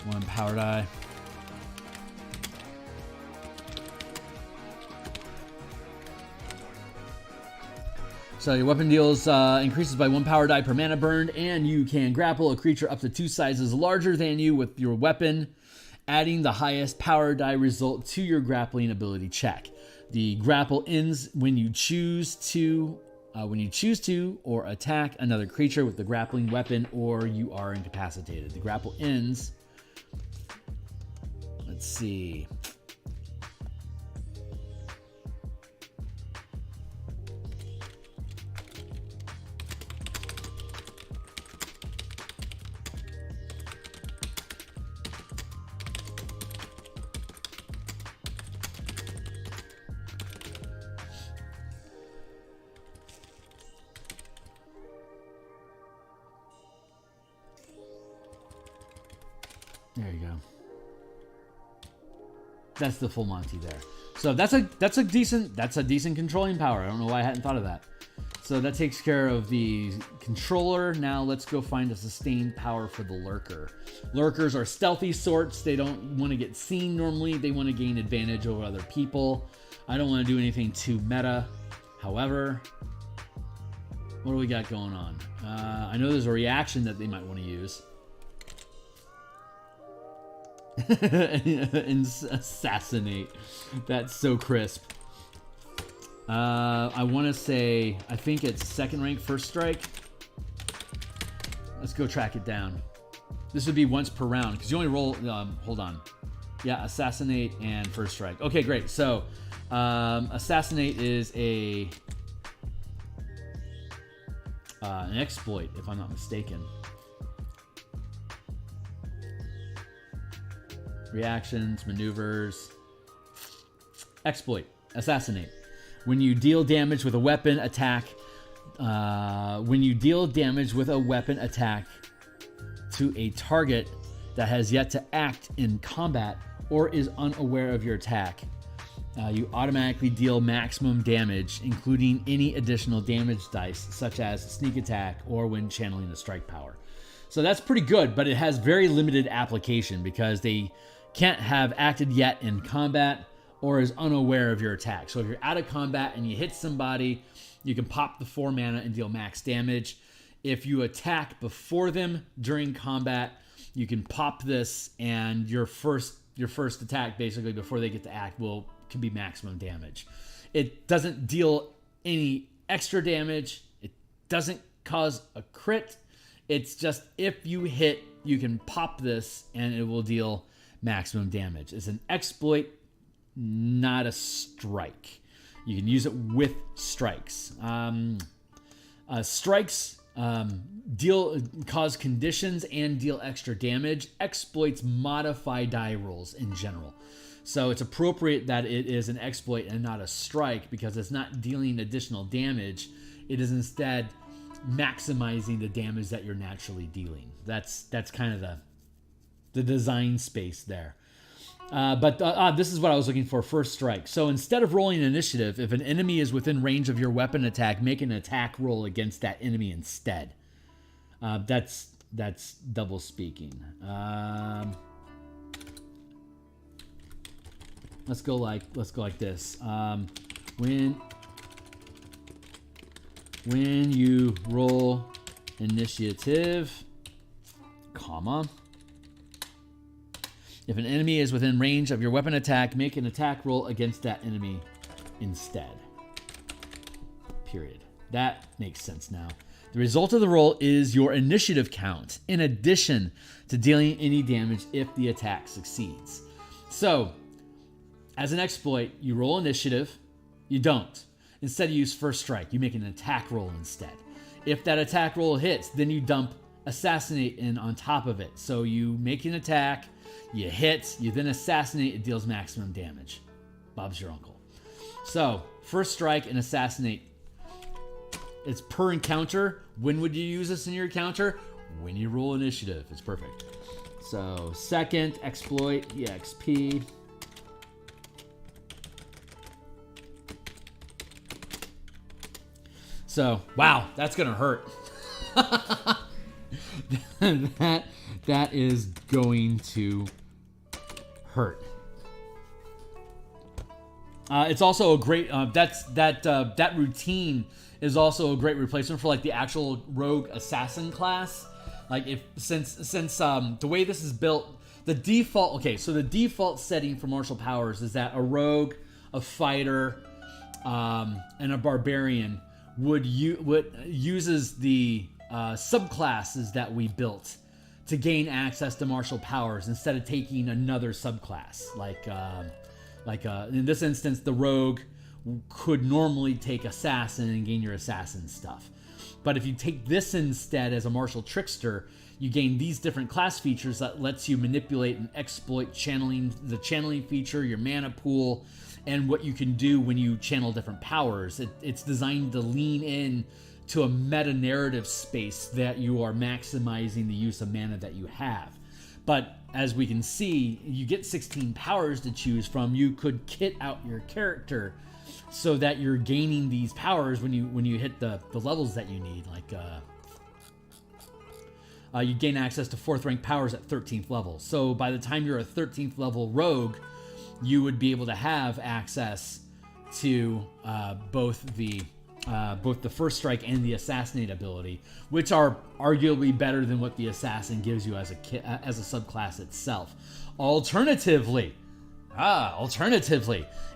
1 power die. So your weapon deals increases by 1 power die per mana burned, and you can grapple a creature up to 2 sizes larger than you with your weapon, adding the highest power die result to your grappling ability check. The grapple ends when you choose to, or attack another creature with the grappling weapon, or you are incapacitated. The grapple ends. Let's see. There you go. That's the full Monty there. So that's a decent controlling power. I don't know why I hadn't thought of that. So that takes care of the controller. Now let's go find a sustained power for the lurker. Lurkers are stealthy sorts. They don't want to get seen normally. They want to gain advantage over other people. I don't want to do anything too meta. However, what do we got going on? I know there's a reaction that they might want to use. Assassinate. That's so crisp. I want to say, I think it's second rank, first strike. Let's go track it down. This would be once per round because you only roll. Hold on. Yeah, assassinate and first strike. Okay, great. So, assassinate is an exploit, if I'm not mistaken. Reactions, maneuvers, exploit, assassinate. When you deal damage with a weapon attack, to a target that has yet to act in combat or is unaware of your attack, you automatically deal maximum damage, including any additional damage dice, such as sneak attack or when channeling a strike power. So that's pretty good, but it has very limited application because they can't have acted yet in combat or is unaware of your attack. So if you're out of combat and you hit somebody, you can pop the 4 mana and deal max damage. If you attack before them during combat, you can pop this and your first attack basically before they get to act can be maximum damage. It doesn't deal any extra damage. It doesn't cause a crit. It's just if you hit, you can pop this and it will deal maximum damage. It's an exploit, not a strike. You can use it with strikes. Strikes cause conditions and deal extra damage. Exploits modify die rolls in general. So it's appropriate that it is an exploit and not a strike because it's not dealing additional damage. It is instead maximizing the damage that you're naturally dealing. That's kind of the design space there. But this is what I was looking for, first strike. So instead of rolling initiative, if an enemy is within range of your weapon attack, make an attack roll against that enemy instead. That's double speaking. Let's go like this. When you roll initiative, comma, if an enemy is within range of your weapon attack, make an attack roll against that enemy instead. Period. That makes sense now. The result of the roll is your initiative count, in addition to dealing any damage if the attack succeeds. So, as an exploit, you roll initiative. You don't. Instead, you use first strike. You make an attack roll instead. If that attack roll hits, then you dump assassinate in on top of it. So you make an attack, you hit, you then assassinate, it deals maximum damage. Bob's your uncle. So, first strike and assassinate. It's per encounter. When would you use this in your encounter? When you roll initiative. It's perfect. So, second exploit, EXP. So, wow, that's going to hurt. that is going to hurt. It's also a great that routine is also a great replacement for like the actual rogue assassin class. Like since the way this is built, the default setting for martial powers is that a rogue, a fighter, and a barbarian uses the subclasses that we built to gain access to martial powers instead of taking another subclass. Like in this instance, the rogue could normally take assassin and gain your assassin stuff. But if you take this instead as a martial trickster, you gain these different class features that lets you manipulate and exploit the channeling feature, your mana pool, and what you can do when you channel different powers. It's designed to lean in to a meta-narrative space that you are maximizing the use of mana that you have. But as we can see, you get 16 powers to choose from. You could kit out your character so that you're gaining these powers when you hit the levels that you need. Like you gain access to 4th rank powers at 13th level. So by the time you're a 13th level rogue, you would be able to have access to both the first strike and the assassinate ability, which are arguably better than what the assassin gives you as a subclass itself. Alternatively,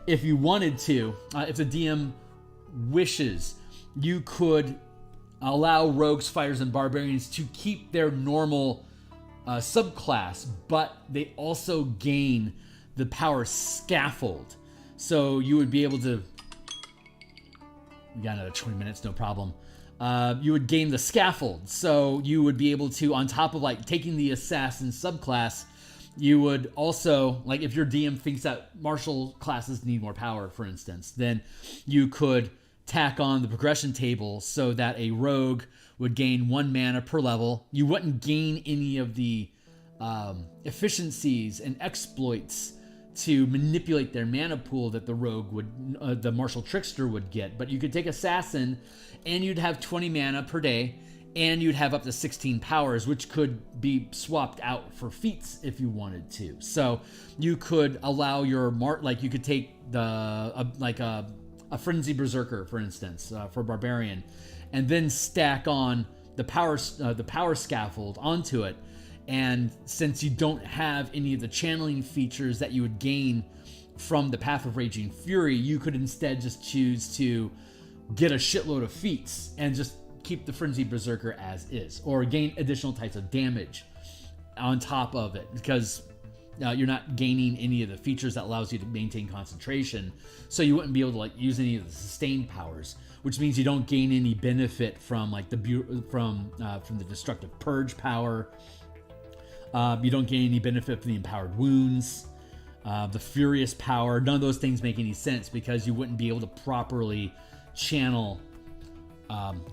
if you wanted to, if the DM wishes, you could allow rogues, fighters, and barbarians to keep their normal subclass, but they also gain the power scaffold. So you would be able to... We got another 20 minutes, no problem. You would gain the scaffold. So you would be able to, on top of like taking the assassin subclass, you would also, like if your DM thinks that martial classes need more power, for instance, then you could tack on the progression table so that a rogue would gain 1 mana per level. You wouldn't gain any of the efficiencies and exploits to manipulate their mana pool that the rogue would, the martial trickster would get. But you could take assassin and you'd have 20 mana per day and you'd have up to 16 powers, which could be swapped out for feats if you wanted to. So you could allow your you could take a frenzy berserker, for instance, for barbarian, and then stack on the power scaffold onto it. And since you don't have any of the channeling features that you would gain from the Path of Raging Fury, you could instead just choose to get a shitload of feats and just keep the Frenzy Berserker as is, or gain additional types of damage on top of it, because you're not gaining any of the features that allows you to maintain concentration, so you wouldn't be able to like use any of the sustained powers, which means you don't gain any benefit from like from the Destructive Purge power. You don't gain any benefit from the Empowered Wounds, the Furious power. None of those things make any sense because you wouldn't be able to properly channel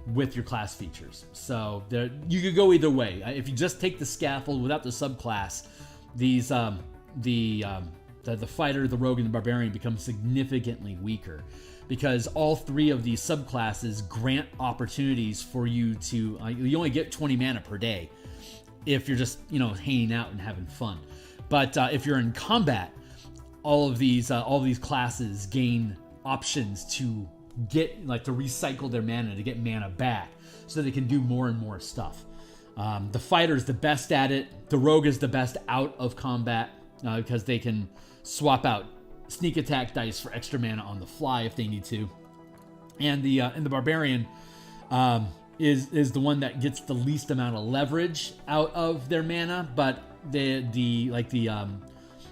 with your class features. So you could go either way. If you just take the scaffold without the subclass, these the fighter, the rogue, and the barbarian become significantly weaker because all 3 of these subclasses grant opportunities for you to. You only get 20 mana per day if you're just hanging out and having fun. But if you're in combat, all of these classes gain options to get to recycle their mana, to get mana back, so they can do more and more stuff. The fighter's the best at it. The rogue is the best out of combat because they can swap out sneak attack dice for extra mana on the fly if they need to. And the barbarian is the one that gets the least amount of leverage out of their mana, but the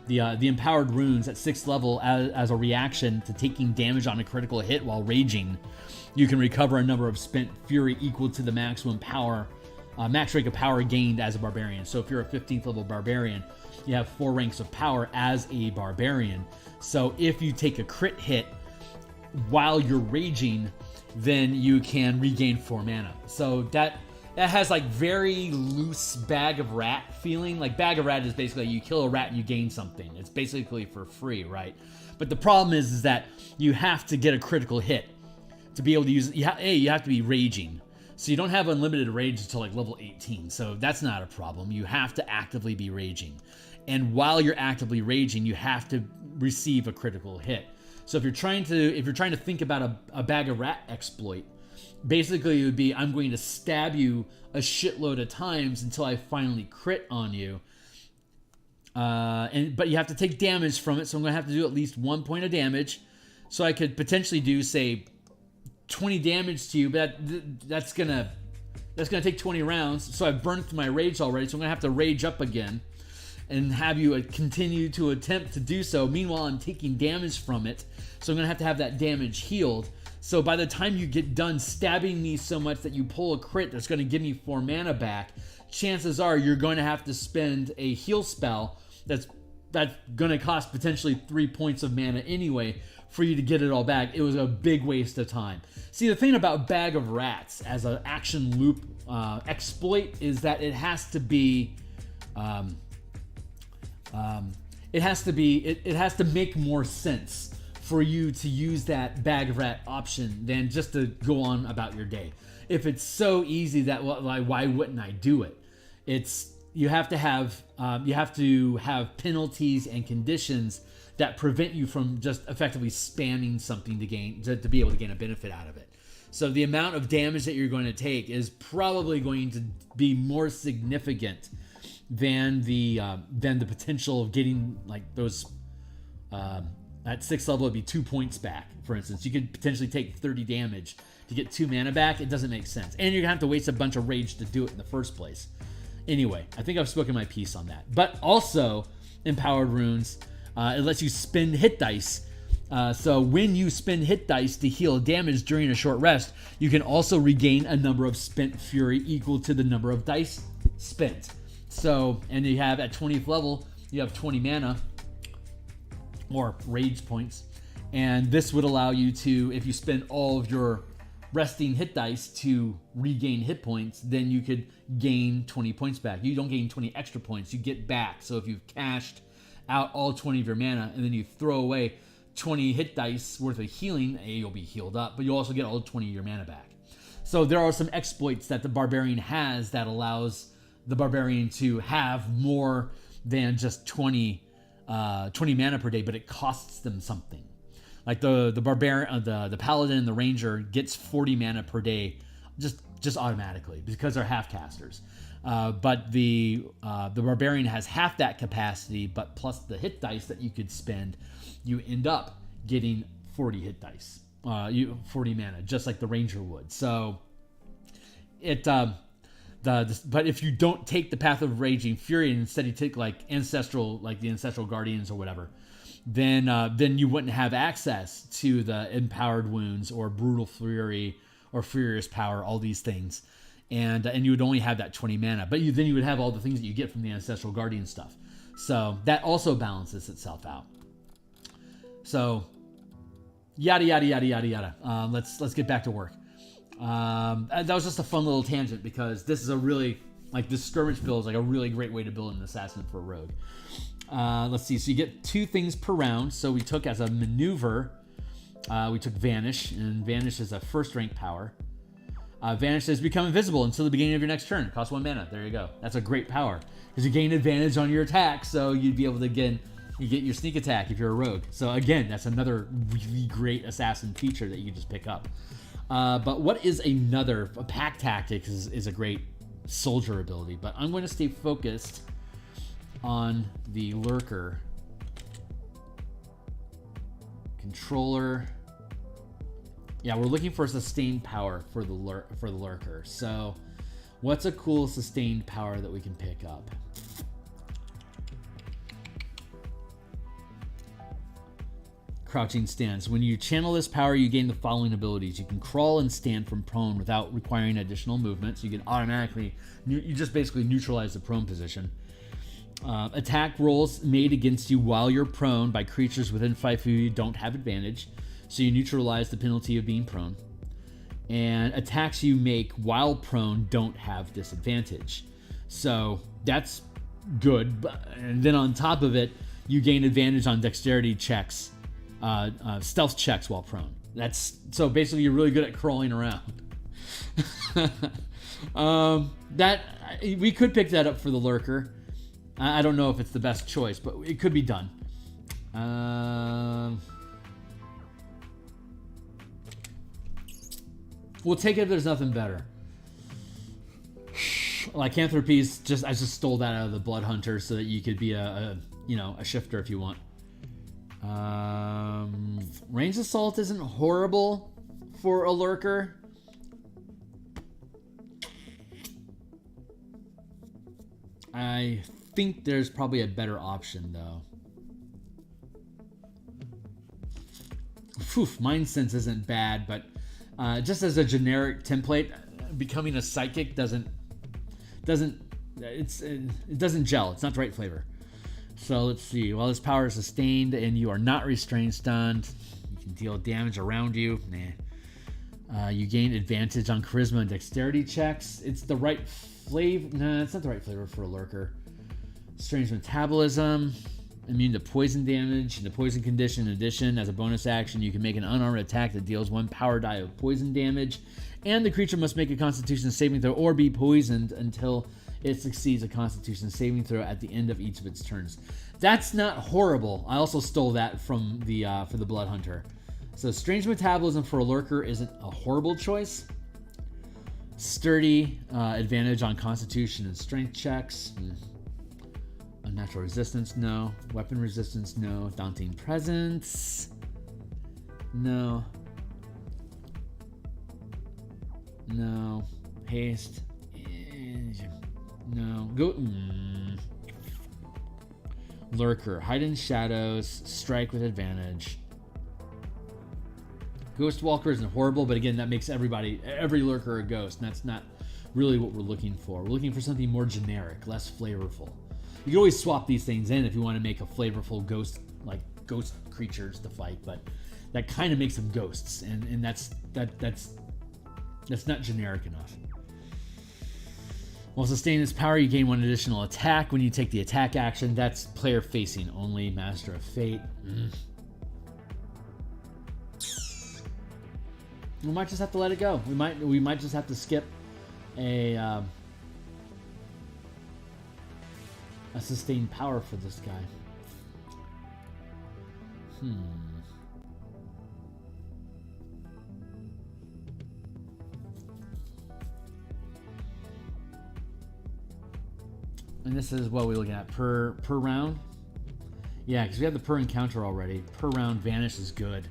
Empowered Runes at 6th level, as a reaction to taking damage on a critical hit while raging, you can recover a number of spent fury equal to the maximum power, max rank of power gained as a barbarian. So if you're a 15th level barbarian, you have 4 ranks of power as a barbarian. So if you take a crit hit while you're raging, then you can regain 4 mana. So that has like very loose Bag of Rat feeling. Like Bag of Rat is basically you kill a rat and you gain something. It's basically for free, right? But the problem is that you have to get a critical hit to be able to use it. You have to be raging. So you don't have unlimited rage until like level 18. So that's not a problem. You have to actively be raging. And while you're actively raging, you have to receive a critical hit. So if you're trying to think about a Bag of Rat exploit, basically it would be, I'm going to stab you a shitload of times until I finally crit on you. But you have to take damage from it, so I'm going to have to do at least 1 point of damage. So I could potentially do, say, 20 damage to you, but that's gonna take 20 rounds. So I've burned through my rage already, so I'm gonna have to rage up again and have you continue to attempt to do so. Meanwhile, I'm taking damage from it, so I'm gonna have to have that damage healed. So by the time you get done stabbing me so much that you pull a crit that's gonna give me 4 mana back, chances are you're going to have to spend a heal spell that's gonna cost potentially 3 points of mana anyway for you to get it all back. It was a big waste of time. See, the thing about Bag of Rats as an action loop exploit is that it has to be it has to be, it has to make more sense for you to use that bag of rat option than just to go on about your day. If it's so easy that why wouldn't I do it? You have to have penalties and conditions that prevent you from just effectively spamming something to be able to gain a benefit out of it. So the amount of damage that you're going to take is probably going to be more significant than the potential of getting like those at 6th level it'd be 2 points back. For instance, you could potentially take 30 damage to get 2 mana back. It doesn't make sense, and you're gonna have to waste a bunch of rage to do it in the first place. Anyway, I think I've spoken my piece on that. But also, Empowered Runes, it lets you spend hit dice. So when you spend hit dice to heal damage during a short rest, you can also regain a number of spent fury equal to the number of dice spent. So, and you have at 20th level, you have 20 mana or rage points. And this would allow you to, if you spend all of your resting hit dice to regain hit points, then you could gain 20 points back. You don't gain 20 extra points, you get back. So if you've cashed out all 20 of your mana and then you throw away 20 hit dice worth of healing, you'll be healed up, but you'll also get all 20 of your mana back. So there are some exploits that the Barbarian has that allows the Barbarian to have more than just 20 mana per day, but it costs them something. Like the Barbarian, the Paladin and the Ranger gets 40 mana per day just automatically because they're half casters. But the Barbarian has half that capacity, but plus the hit dice that you could spend, you end up getting 40 hit dice, 40 mana, just like the Ranger would. So but if you don't take the path of Raging Fury and instead you take like the Ancestral Guardians or whatever, then you wouldn't have access to the Empowered Wounds or Brutal Fury or Furious Power, all these things. And you would only have that 20 mana. But then you would have all the things that you get from the Ancestral Guardian stuff. So that also balances itself out. So yada yada yada yada yada. Let's get back to work. That was just a fun little tangent because this is a really, like, this skirmish build is like a really great way to build an assassin for a rogue. Let's see. So you get 2 things per round. So we took as a maneuver, we took Vanish, and Vanish is a 1st rank power. Vanish says become invisible until the beginning of your next turn. It costs 1 mana. There you go. That's a great power because you gain advantage on your attack, so you'd be able to you get your sneak attack if you're a rogue. So again, that's another really great assassin feature that you can just pick up. But what is a Pack Tactics is a great soldier ability, but I'm going to stay focused on the Lurker. Controller. Yeah, we're looking for sustained power for the Lurker. So what's a cool sustained power that we can pick up? Crouching stance. When you channel this power, you gain the following abilities. You can crawl and stand from prone without requiring additional movement. So you can automatically, you just basically neutralize the prone position. Attack rolls made against you while you're prone by creatures within 5 feet of you don't have advantage. So you neutralize the penalty of being prone. And attacks you make while prone don't have disadvantage. So that's good. And then on top of it, you gain advantage on dexterity checks, stealth checks while prone. So basically you're really good at crawling around. We could pick that up for the Lurker. I don't know if it's the best choice, but it could be done. We'll take it if there's nothing better. Lycanthropy's I just stole that out of the Blood Hunter so that you could be a shifter if you want. Ranged Assault isn't horrible for a Lurker. I think there's probably a better option though. Mind Sense isn't bad, but just as a generic template, becoming a psychic doesn't gel. It's not the right flavor. So let's see. While this power is sustained and you are not restrained stunned, you can deal damage around you. You gain advantage on charisma and dexterity checks. It's the right flavor. No, it's not the right flavor for a Lurker. Strange metabolism. Immune to poison damage. In the poison condition, in addition, as a bonus action, you can make an unarmed attack that deals 1 power die of poison damage. And the creature must make a Constitution saving throw or be poisoned until it succeeds a Constitution saving throw at the end of each of its turns. That's not horrible. I also stole that from the for the Blood Hunter. So strange metabolism for a lurker isn't a horrible choice. Sturdy, advantage on Constitution and Strength checks. Unnatural resistance, no. Weapon resistance, no. Daunting presence, no. No. Haste, no. Go. Lurker, hide in shadows, strike with advantage. Ghost Walker isn't horrible, but again, that makes every lurker a ghost, and that's not really what we're looking for. We're looking for something more generic, less flavorful. You can always swap these things in if you want to make a flavorful ghost, like ghost creatures to fight, but that kind of makes them ghosts, and that's not generic enough. While sustaining this power, you gain 1 additional attack when you take the attack action. That's player facing only. Master of Fate. We might just have to let it go. We might just have to skip a sustained power for this guy. And this is what we're looking at per round. Yeah, because we have the per encounter already. Per round, vanish is good.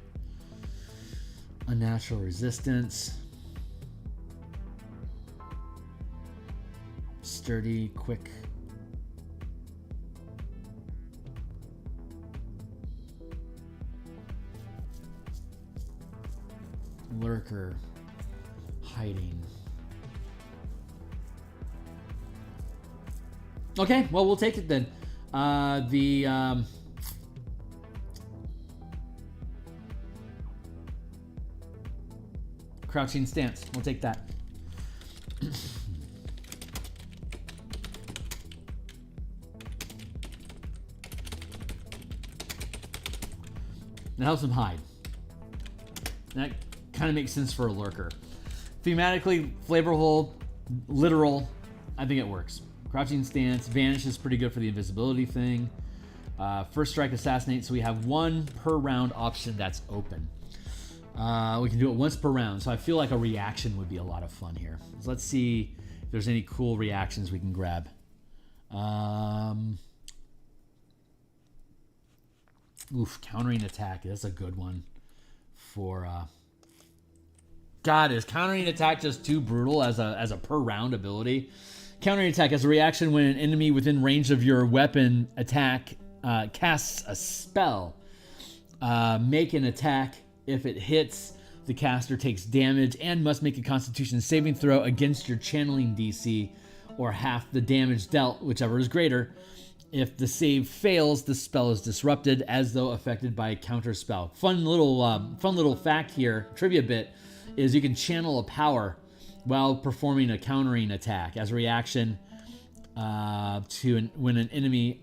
Unnatural resistance. Sturdy, quick. Lurker, hiding. Okay, well, we'll take it then. Crouching stance. We'll take that. That helps him hide. That kind of makes sense for a lurker. Thematically, flavorful, literal, I think it works. Crouching stance, vanish is pretty good for the invisibility thing. First strike, assassinate, so we have 1 per round option that's open. We can do it once per round, so I feel like a reaction would be a lot of fun here. So let's see if there's any cool reactions we can grab. Countering attack, that's a good one for... God, is countering attack just too brutal as a per round ability? Countering attack as a reaction when an enemy within range of your weapon attack casts a spell. Make an attack. If it hits, the caster takes damage and must make a Constitution saving throw against your channeling DC, or half the damage dealt, whichever is greater. If the save fails, the spell is disrupted as though affected by a counter spell. Fun little fact here, trivia bit, is you can channel a power while performing a countering attack as a reaction when an enemy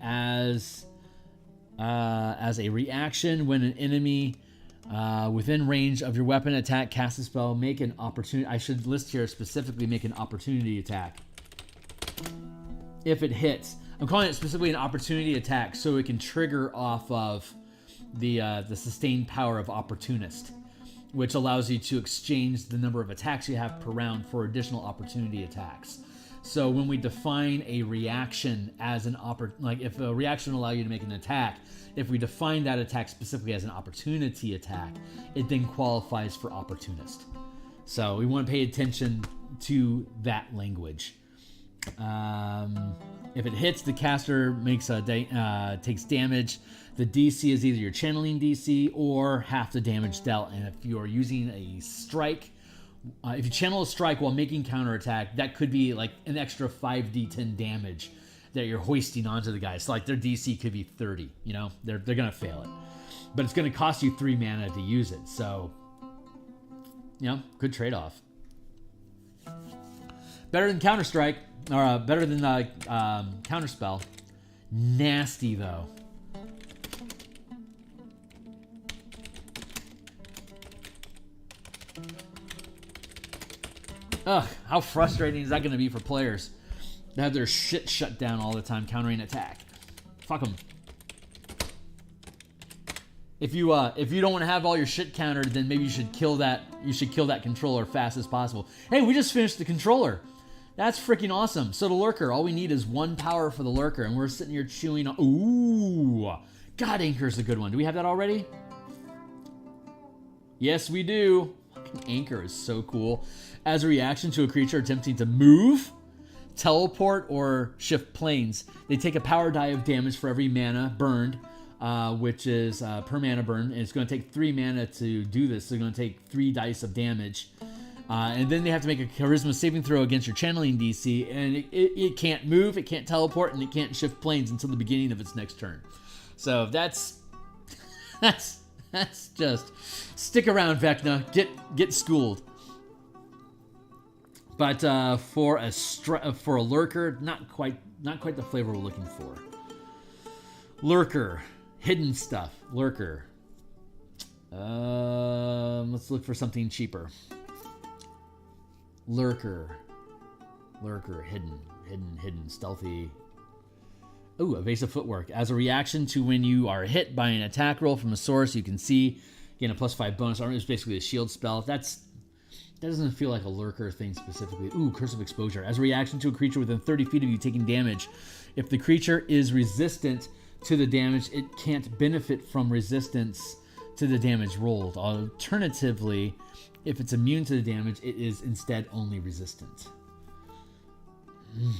within range of your weapon attack casts a spell, make an opportunity. I should list here specifically, make an opportunity attack. If it hits, I'm calling it specifically an opportunity attack so it can trigger off of the sustained power of Opportunist, which allows you to exchange the number of attacks you have per round for additional opportunity attacks. So when we define a reaction as if a reaction will allow you to make an attack, if we define that attack specifically as an opportunity attack, it then qualifies for Opportunist. So we want to pay attention to that language. If it hits, the caster takes damage. The DC is either your channeling DC or half the damage dealt. And if you're using a strike, if you channel a strike while making counterattack, that could be like an extra 5d10 damage that you're hoisting onto the guy. So like their DC could be 30, they're going to fail it. But it's going to cost you 3 mana to use it. So, good trade-off. Better than Counterstrike, or better than Counterspell. Nasty, though. Ugh, how frustrating is that going to be for players to have their shit shut down all the time, countering attack? Fuck them. If you don't want to have all your shit countered, then maybe you should kill that. You should kill that controller fast as possible. Hey, we just finished the controller. That's freaking awesome. So the lurker, all we need is 1 power for the lurker, and we're sitting here chewing on. Ooh, God, Anchor's a good one. Do we have that already? Yes, we do. Fucking Anchor is so cool. As a reaction to a creature attempting to move, teleport, or shift planes, they take a power die of damage for every mana burned, which is per mana burn, and it's going to take 3 mana to do this. So they're going to take 3 dice of damage. And then they have to make a charisma saving throw against your channeling DC, and it can't move, it can't teleport, and it can't shift planes until the beginning of its next turn. So that's just stick around, Vecna. Get schooled. But for a lurker, not quite the flavor we're looking for. Lurker, hidden stuff. Lurker. Let's look for something cheaper. Lurker, hidden, stealthy. Ooh, evasive footwork. As a reaction to when you are hit by an attack roll from a source, you can see, again, a +5 bonus armor is basically a shield spell. That doesn't feel like a lurker thing specifically. Ooh, Curse of Exposure. As a reaction to a creature within 30 feet of you taking damage, if the creature is resistant to the damage, it can't benefit from resistance to the damage rolled. Alternatively, if it's immune to the damage, it is instead only resistant.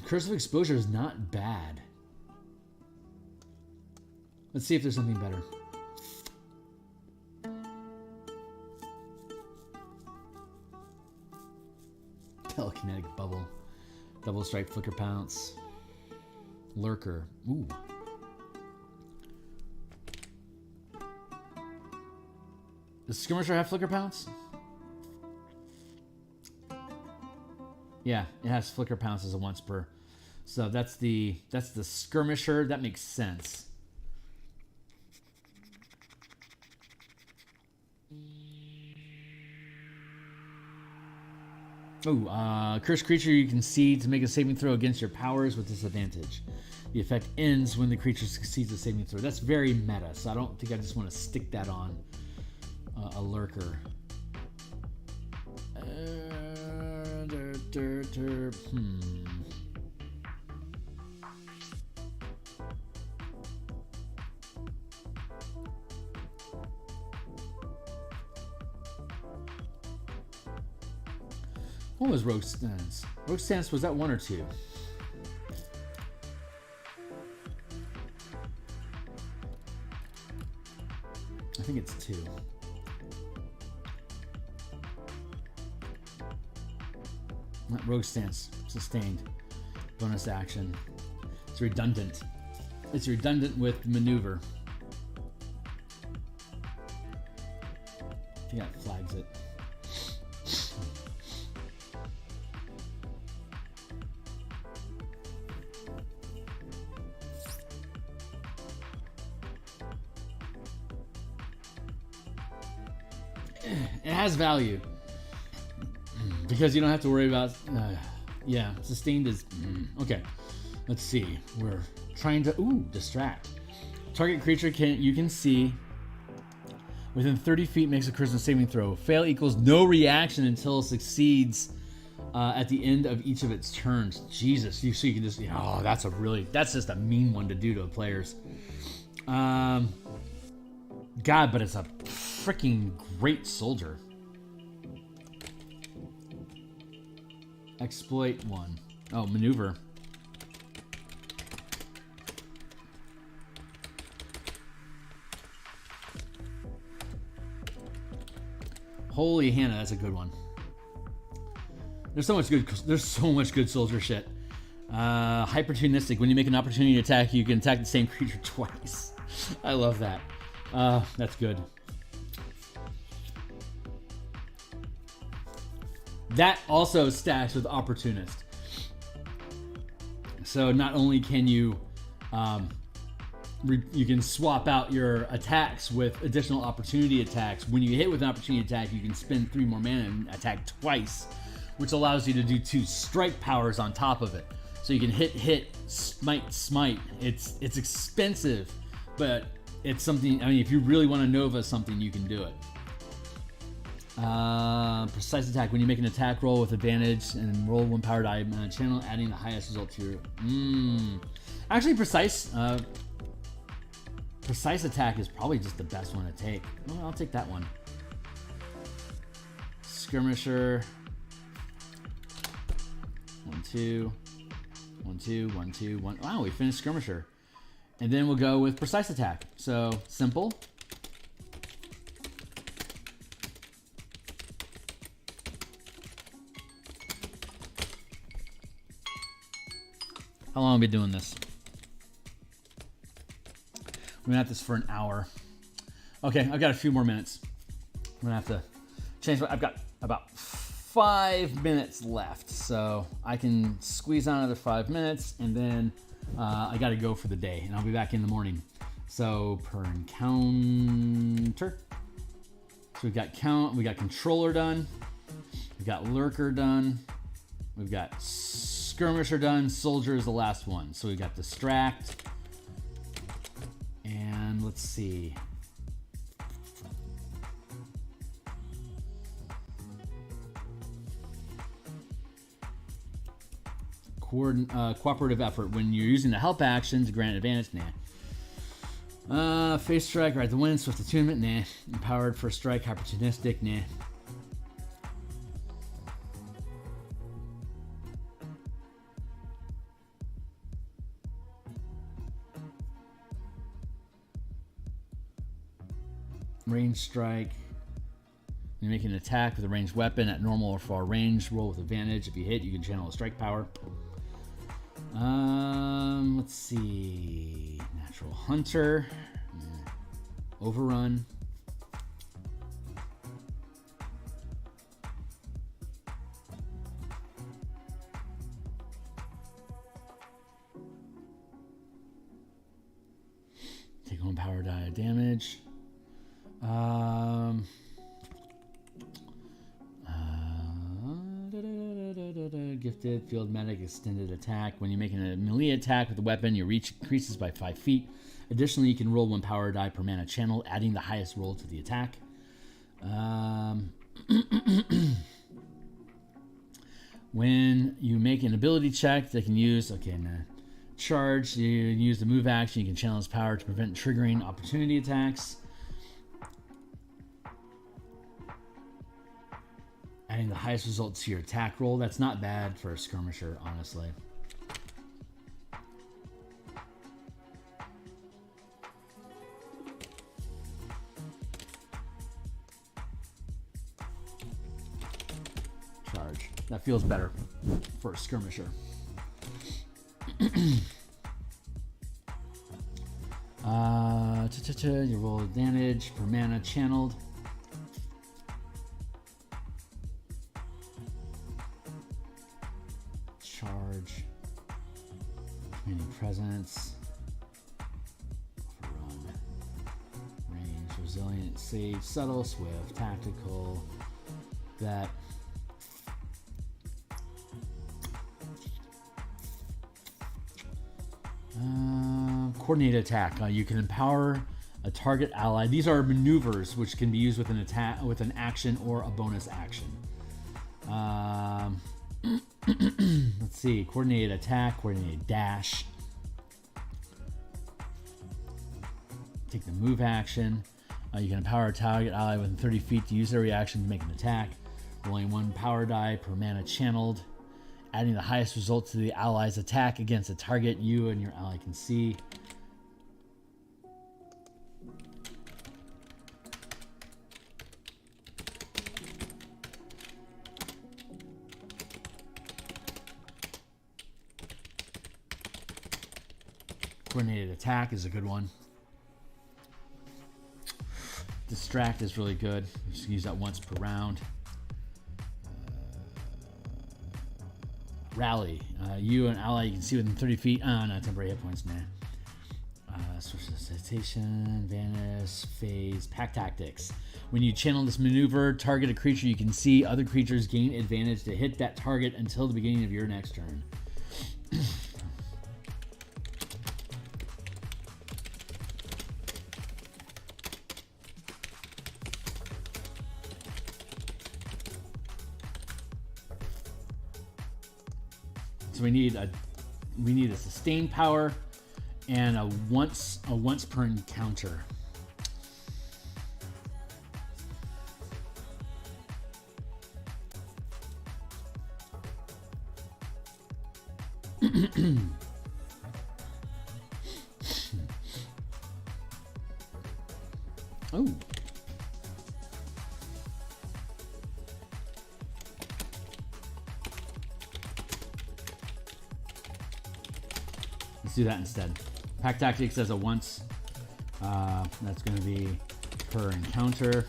Curse of Exposure is not bad. Let's see if there's something better. Telekinetic Bubble. Double Strike, Flicker Pounce. Lurker. Ooh. Does Skirmisher have Flicker Pounce? Yeah, it has Flicker Pounce as a once per. So that's the Skirmisher. That makes sense. Oh, cursed creature you can see to make a saving throw against your powers with disadvantage. The effect ends when the creature succeeds a saving throw. That's very meta, so I don't think I just want to stick that on a lurker. What was Rogue Stance? Rogue Stance, was that 1 or 2? I think it's 2. Not Rogue Stance. Sustained. Bonus action. It's redundant. It's redundant with maneuver. I think that flags it. It has value because you don't have to worry about yeah, sustained is okay. Let's see, we're trying to distract. Target creature you can see within 30 feet makes a charisma saving throw. Fail equals no reaction until it succeeds at the end of each of its turns. Jesus, you can just that's just a mean one to do to the players. God, but it's a freaking great soldier. Exploit 1. Oh, maneuver. Holy Hannah, that's a good one. There's so much good soldier shit. Hypertunistic. When you make an opportunity attack, you can attack the same creature twice. I love that. That's good. That also stacks with Opportunist. So not only can you you can swap out your attacks with additional opportunity attacks. When you hit with an opportunity attack, you can spend 3 more mana and attack twice, which allows you to do 2 strike powers on top of it. So you can hit, smite. It's expensive, but it's something. I mean, if you really want to Nova something, you can do it. Precise attack. When you make an attack roll with advantage and roll 1 power die on a channel, adding the highest result to your. Actually, precise attack is probably just the best one to take. Well, I'll take that one. Skirmisher. 1, 2, 1, 2, 1, 2, 1. Wow, we finished skirmisher, and then we'll go with precise attack. So simple. How long have we been doing this? We're gonna have this for an hour. Okay, I've got a few more minutes. I'm gonna have to change. I've got about 5 minutes left, so I can squeeze on another 5 minutes, and then I got to go for the day, and I'll be back in the morning. So per encounter. So we got controller done. We got lurker done. We've got skirmisher done. Soldier is the last one. So we got distract. And let's see. Cooperative effort. When you're using the help action to grant advantage, nah. Face strike, ride the wind, swift attunement, nah. Empowered for strike, opportunistic, nah. Range strike. You're making an attack with a ranged weapon at normal or far range. Roll with advantage. If you hit, you can channel a strike power. Let's see. Natural Hunter. Overrun. Take 1 power die of damage. Gifted, field medic, extended attack. When you're making a melee attack with a weapon, your reach increases by 5 feet. Additionally, you can roll 1 power die per mana channel, adding the highest roll to the attack. When you make an ability check, they can use charge. You use the move action. You can channel its power to prevent triggering opportunity attacks. Adding the highest result to your attack roll. That's not bad for a skirmisher, honestly. Charge. That feels better for a skirmisher. You roll advantage per mana channeled. Charge. Commanding presence. Overrun. Range. Resilient. Sage. Subtle. Swift. Tactical. That. Coordinated attack. You can empower a target ally. These are maneuvers which can be used with an attack, with an action or a bonus action. Let's see. Coordinated attack, coordinated dash. Take the move action. You can empower a target ally within 30 feet to use their reaction to make an attack. Rolling 1 power die per mana channeled. Adding the highest result to the ally's attack against a target you and your ally can see. Coordinated attack is a good one. Distract is really good. You just use that once per round. Rally. You and ally you can see within 30 feet. No, temporary hit points, nah. Source of citation, vanish, phase, pack tactics. When you channel this maneuver, target a creature you can see. Other creatures gain advantage to hit that target until the beginning of your next turn. So we need a sustained power and a once per encounter. Oh. Let's do that instead. Pack Tactics as a once. That's going to be per encounter.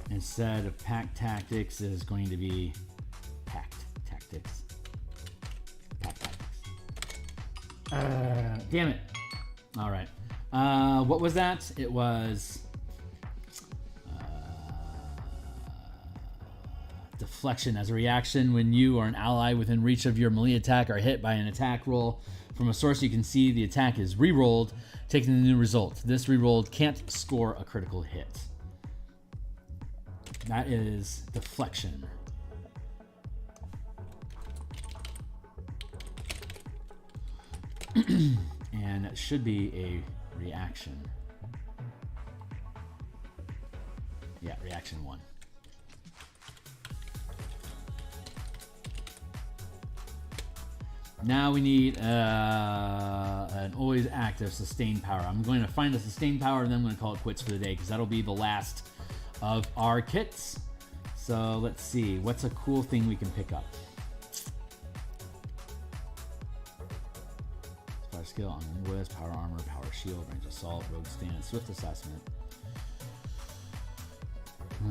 Instead of Pack Tactics is going to be Pact Tactics. Pack Tactics. Damn it. All right. What was that? It was deflection. As a reaction, when you or an ally within reach of your melee attack are hit by an attack roll from a source you can see, the attack is re-rolled, taking the new result. This re-rolled can't score a critical hit. That is deflection. And it should be a reaction. Yeah, reaction 1. Now we need an always active sustained power. I'm going to find a sustained power and then I'm going to call it quits for the day because that'll be the last of our kits. So let's see, what's a cool thing we can pick up? Fire skill on linguist, power armor, power shield, range assault, rogue stance, swift assessment.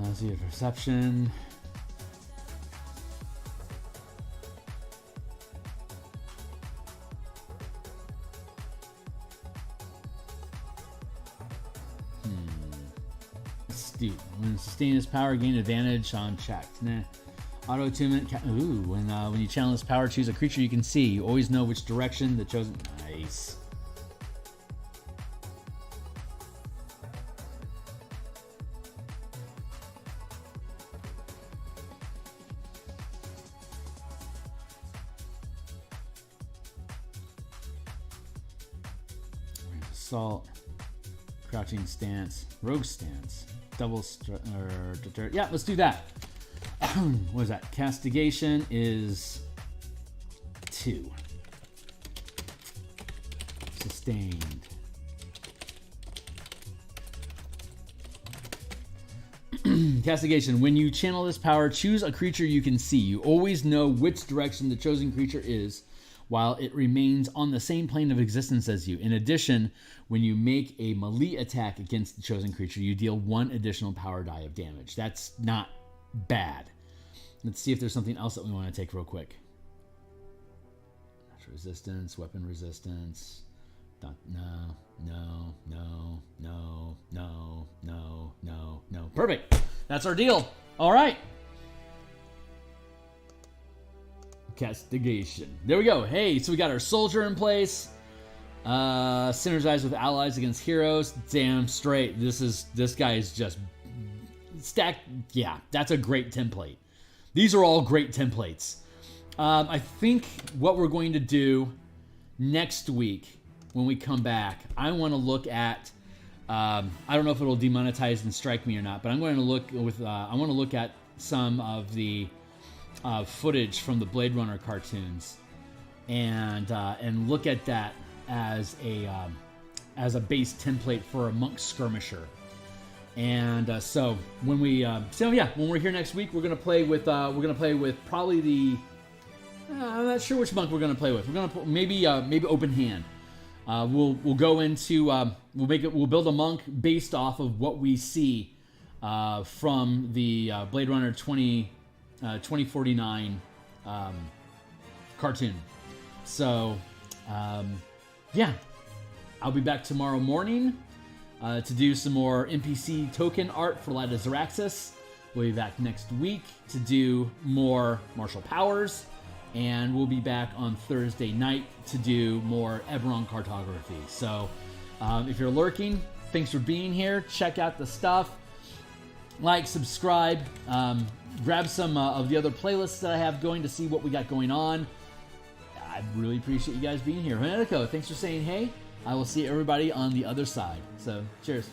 Let's see, perception. Astute. When sustain his power, gain advantage on checks. Nah. Auto attunement. Ooh, when you channel this power, choose a creature you can see. You always know which direction the chosen. Nice. Assault. Crouching stance. Rogue stance. Double yeah, let's do that. What is that? Castigation is 2. Sustained. Castigation. When you channel this power, choose a creature you can see. You always know which direction the chosen creature is while it remains on the same plane of existence as you. In addition, when you make a melee attack against the chosen creature, you deal 1 additional power die of damage. That's not bad. Let's see if there's something else that we want to take real quick. Natural resistance, weapon resistance. No. Perfect. That's our deal. All right. Castigation. There we go. Hey, so we got our soldier in place. Synergize with allies against heroes. Damn straight. This guy is just stacked. Yeah, that's a great template. These are all great templates. I think what we're going to do next week when we come back, I want to look at. I don't know if it'll demonetize and strike me or not, but I'm going to look with. I want to look at some of the footage from the Blade Runner cartoons, and look at that as a base template for a monk skirmisher. And so when we're here next week, we're gonna play with probably the I'm not sure which monk we're gonna play with. We're gonna maybe open hand. We'll go into we'll build a monk based off of what we see from the Blade Runner 2049 cartoon. So yeah, I'll be back tomorrow morning to do some more NPC token art for Light of Xeraxis. We'll be back next week to do more martial powers. And we'll be back on Thursday night to do more Eberron cartography. So if you're lurking, thanks for being here. Check out the stuff. Like, subscribe. Grab some of the other playlists that I have going to see what we got going on. I really appreciate you guys being here. Renetico, thanks for saying hey. I will see everybody on the other side. So, cheers.